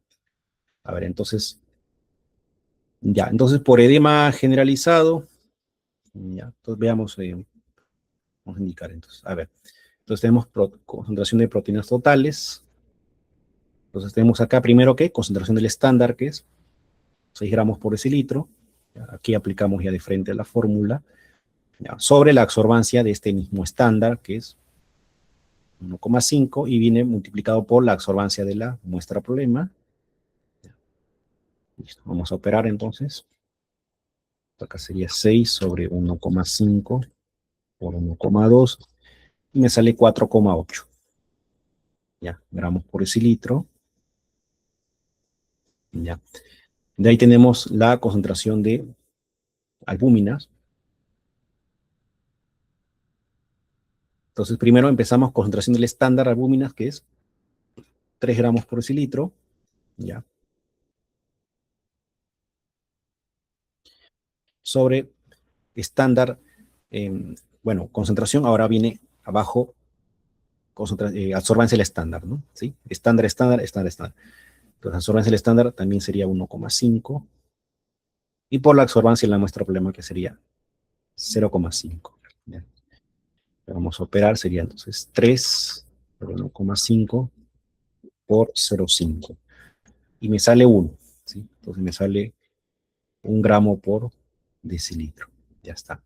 A ver, entonces, ya. Entonces, por edema generalizado, ya. Entonces, veamos. Vamos a indicar entonces. A ver. Entonces, tenemos concentración de proteínas totales. Entonces, tenemos acá primero, ¿qué? Concentración del estándar, que es 6 gramos por decilitro. Aquí aplicamos ya de frente la fórmula. ya, sobre la absorbancia de este mismo estándar, que es 1,5, y viene multiplicado por la absorbancia de la muestra problema. Listo, vamos a operar entonces. Acá sería 6 sobre 1,5 por 1,2, y me sale 4,8. Ya, gramos por decilitro. Ya. De ahí tenemos la concentración de albúminas. Entonces, primero empezamos concentración del estándar albúminas, que es 3 gramos por decilitro. Ya. Sobre estándar, bueno, concentración, ahora viene abajo, absorbancia del estándar, ¿no? ¿Sí? Estándar, estándar, estándar, estándar. Entonces, absorbancia del estándar también sería 1,5. Y por la absorbancia en la muestra problema, que sería 0,5. Vamos a operar, sería entonces 3 por 1,5 por 0,5. Y me sale 1. ¿Sí? Entonces me sale 1 gramo por decilitro. Ya está.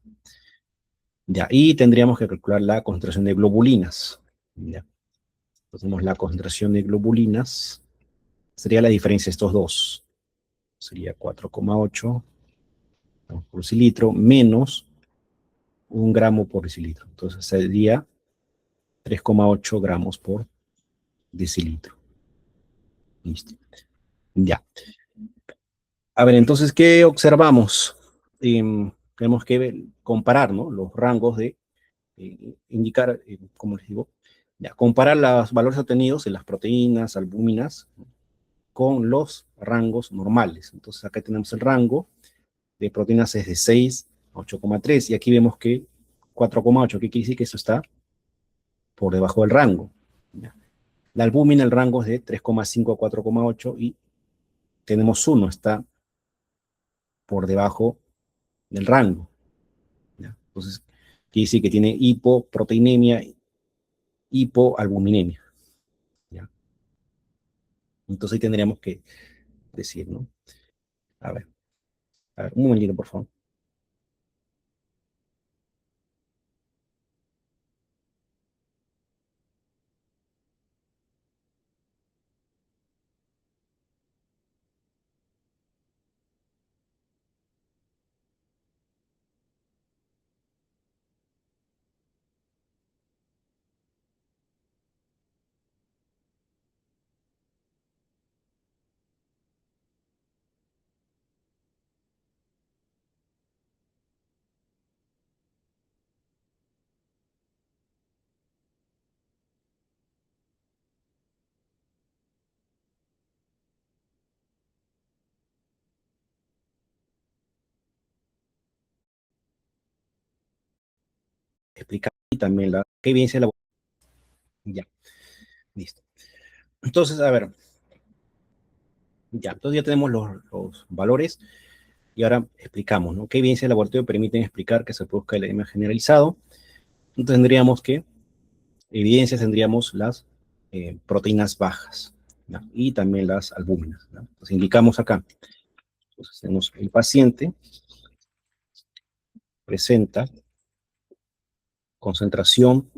Ya, y tendríamos que calcular la concentración de globulinas. Ya. Entonces tenemos la concentración de globulinas. Sería la diferencia de estos dos. Sería 4,8 por decilitro menos 1 gramo por decilitro. Entonces sería 3,8 gramos por decilitro. Listo. Ya. A ver, entonces, ¿qué observamos? Tenemos que comparar, ¿no? Los rangos de indicar, ¿cómo les digo? Ya, comparar los valores obtenidos en las proteínas, albúminas, ¿no? Con los rangos normales. Entonces, acá tenemos el rango de proteínas es de 6 a 8,3, y aquí vemos que 4,8, ¿qué quiere decir? Que eso está por debajo del rango. ¿Ya? La albúmina, el rango es de 3,5 a 4,8, y tenemos 1, está por debajo del rango. ¿Ya? Entonces, quiere decir que tiene hipoproteinemia, hipoalbuminemia. ¿Ya? Entonces ahí tendríamos que decir, ¿no? A ver, un momentito, por favor. Explicar y también la qué evidencia la. Ya, listo. Entonces, a ver, ya, entonces ya tenemos los valores, y ahora explicamos, ¿no? ¿Qué evidencia de laboratorio permiten explicar que se produzca el edema generalizado? Entonces tendríamos que, evidencias tendríamos las proteínas bajas, ¿no? Y también las albúminas, ¿no? Entonces indicamos acá. Entonces tenemos el paciente presenta concentración,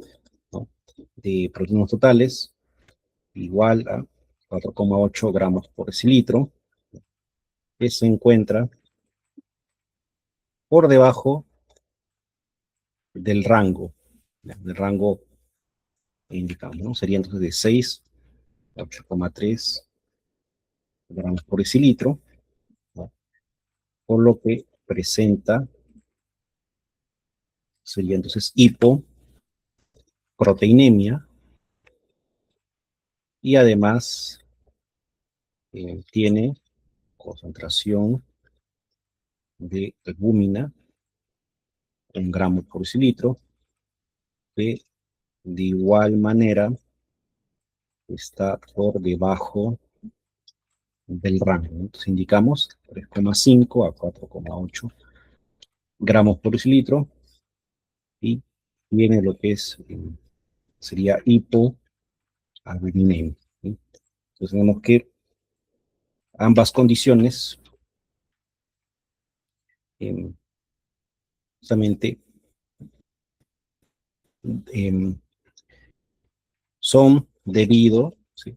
¿no? De proteínas totales igual a 4,8 gramos por decilitro, que se encuentra por debajo del rango, ¿ya? Del rango indicado, ¿no? Sería entonces de 6 a 8,3 gramos por decilitro, ¿no? Por lo que presenta, sería entonces hipoproteinemia, y además tiene concentración de albúmina en gramos por decilitro, que de igual manera está por debajo del rango. Entonces indicamos 3,5 a 4,8 gramos por decilitro, y viene lo que es, sería hipoalbuminemia, ¿sí? Entonces tenemos que ambas condiciones, justamente son debido, ¿sí?,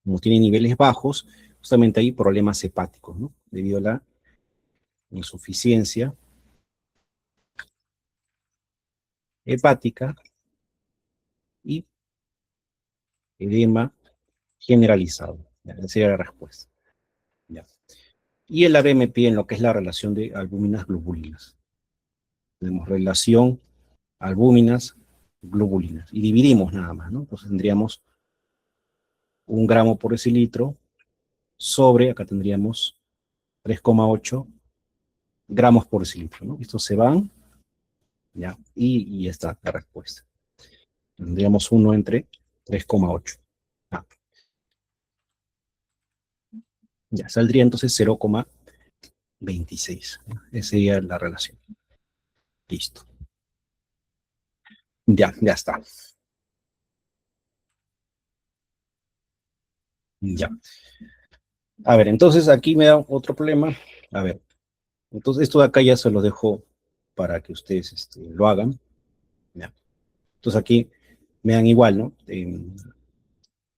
como tienen niveles bajos, justamente hay problemas hepáticos, ¿no? Debido a la insuficiencia hepática y edema generalizado. ¿Ya? Esa sería la respuesta. ¿Ya? Y el ABMP en lo que es la relación de albúminas globulinas. Tenemos relación albúminas globulinas. Y dividimos nada más, ¿no? Entonces tendríamos 1 gramo por decilitro sobre, acá tendríamos 3,8 gramos por decilitro, ¿no? Estos se van, ¿ya? Y está la respuesta. Tendríamos 1 entre 3,8. Ah, ya, saldría entonces 0,26. Esa sería la relación. Listo. Ya está. Ya. A ver, entonces aquí me da otro problema. A ver, entonces esto de acá ya se lo dejo para que ustedes lo hagan. Ya. Entonces aquí me dan igual, ¿no?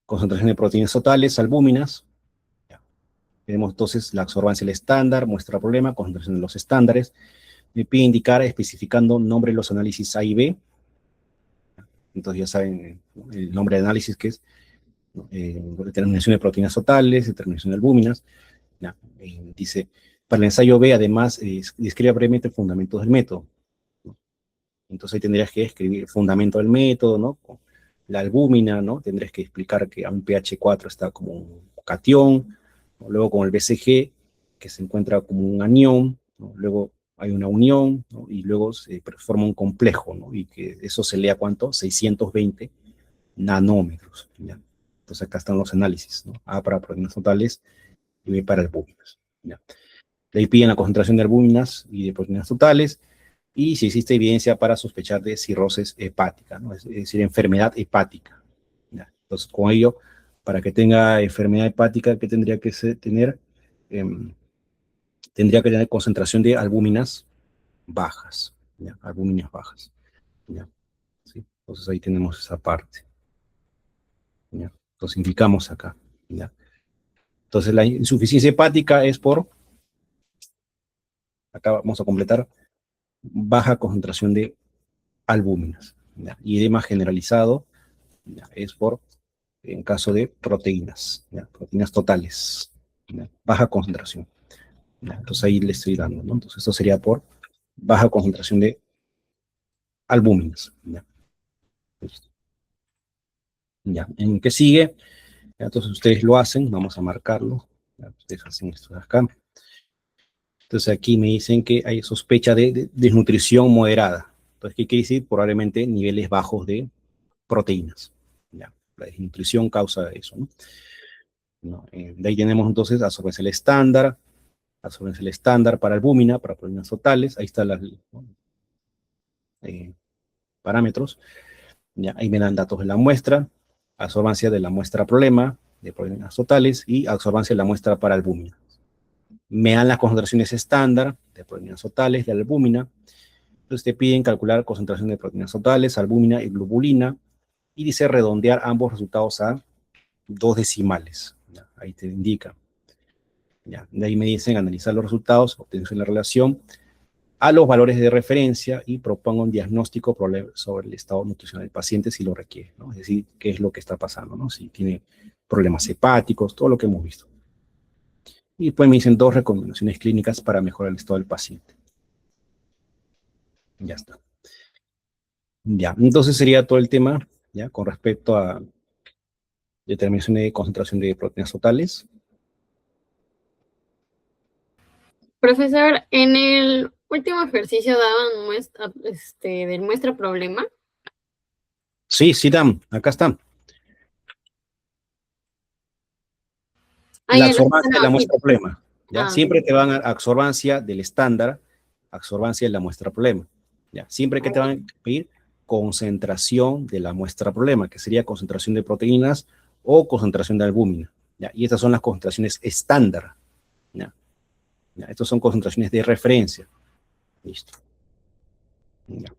Concentración de proteínas totales, albúminas. Ya. Tenemos entonces la absorbancia del estándar, muestra problema, concentración de los estándares. Me pide indicar especificando nombre de los análisis A y B. Entonces ya saben el nombre de análisis que es determinación de proteínas totales, determinación de albúminas. Ya, dice, para el ensayo B, además, describe brevemente fundamentos del método. Entonces ahí tendrías que escribir el fundamento del método, ¿no? Con la albúmina, ¿no? Tendrías que explicar que a un pH 4 está como un catión, ¿no? Luego con el BCG, que se encuentra como un anión, ¿no? Luego hay una unión, ¿no? Y luego se forma un complejo, ¿no? Y que eso se lea, ¿cuánto? 620 nanómetros, ¿ya? Entonces acá están los análisis, ¿no? A para proteínas totales y B para albúminas, ¿ya? De ahí piden la concentración de albúminas y de proteínas totales, y si existe evidencia para sospechar de cirrosis hepática, ¿no? Es decir, enfermedad hepática, ¿ya? Entonces, con ello, para que tenga enfermedad hepática, ¿qué tendría que tener? Tendría que tener concentración de albúminas bajas, ¿ya? Albúminas bajas, ¿ya? ¿Sí? Entonces ahí tenemos esa parte, ¿ya? Entonces indicamos acá, ¿ya? Entonces la insuficiencia hepática es por, acá vamos a completar, baja concentración de albúminas, ¿ya? Y edema generalizado, ¿ya? Es por, en caso de proteínas, ¿ya? Proteínas totales, ¿ya? Baja concentración, ¿ya? Entonces ahí le estoy dando, ¿no? Entonces esto sería por baja concentración de albúminas, ¿ya? Listo. ¿Ya? ¿En qué sigue? ¿Ya? Entonces ustedes lo hacen, vamos a marcarlo, ¿ya? Ustedes hacen esto de acá. Entonces aquí me dicen que hay sospecha de desnutrición moderada. Entonces, ¿qué quiere decir? Probablemente niveles bajos de proteínas, ¿ya? La desnutrición causa eso, ¿no? ¿No? De ahí tenemos entonces absorbencia el estándar para albúmina, para proteínas totales. Ahí están los parámetros. ¿Ya? Ahí me dan datos de la muestra, absorbancia de la muestra problema de proteínas totales y absorbancia de la muestra para albúmina. Me dan las concentraciones estándar de proteínas totales, de albúmina. Entonces te piden calcular concentración de proteínas totales, albúmina y globulina, y dice redondear ambos resultados a 2 decimales. ¿Ya? Ahí te indica. ¿Ya? De ahí me dicen analizar los resultados, obtención de la relación a los valores de referencia y propongo un diagnóstico sobre el estado nutricional del paciente si lo requiere, ¿no? Es decir, qué es lo que está pasando, ¿no? Si tiene problemas hepáticos, todo lo que hemos visto. Y pues me dicen 2 recomendaciones clínicas para mejorar el estado del paciente. Ya está. Ya, entonces sería todo el tema, ¿ya? Con respecto a determinación de concentración de proteínas totales. Profesor, en el último ejercicio daban muestra, del muestra problema. Sí, sí, Dan, acá está. Ah, La ya lo absorbancia están de la abajito. muestra problema, ¿ya? Ah, ok. Siempre te van a absorbancia del estándar, absorbancia de la muestra problema, ¿ya? Siempre que te van a pedir concentración de la muestra problema, que sería concentración de proteínas o concentración de albúmina, ¿ya? Y estas son las concentraciones estándar, ¿ya? ¿Ya? Estas son concentraciones de referencia. Listo. ¿Ya?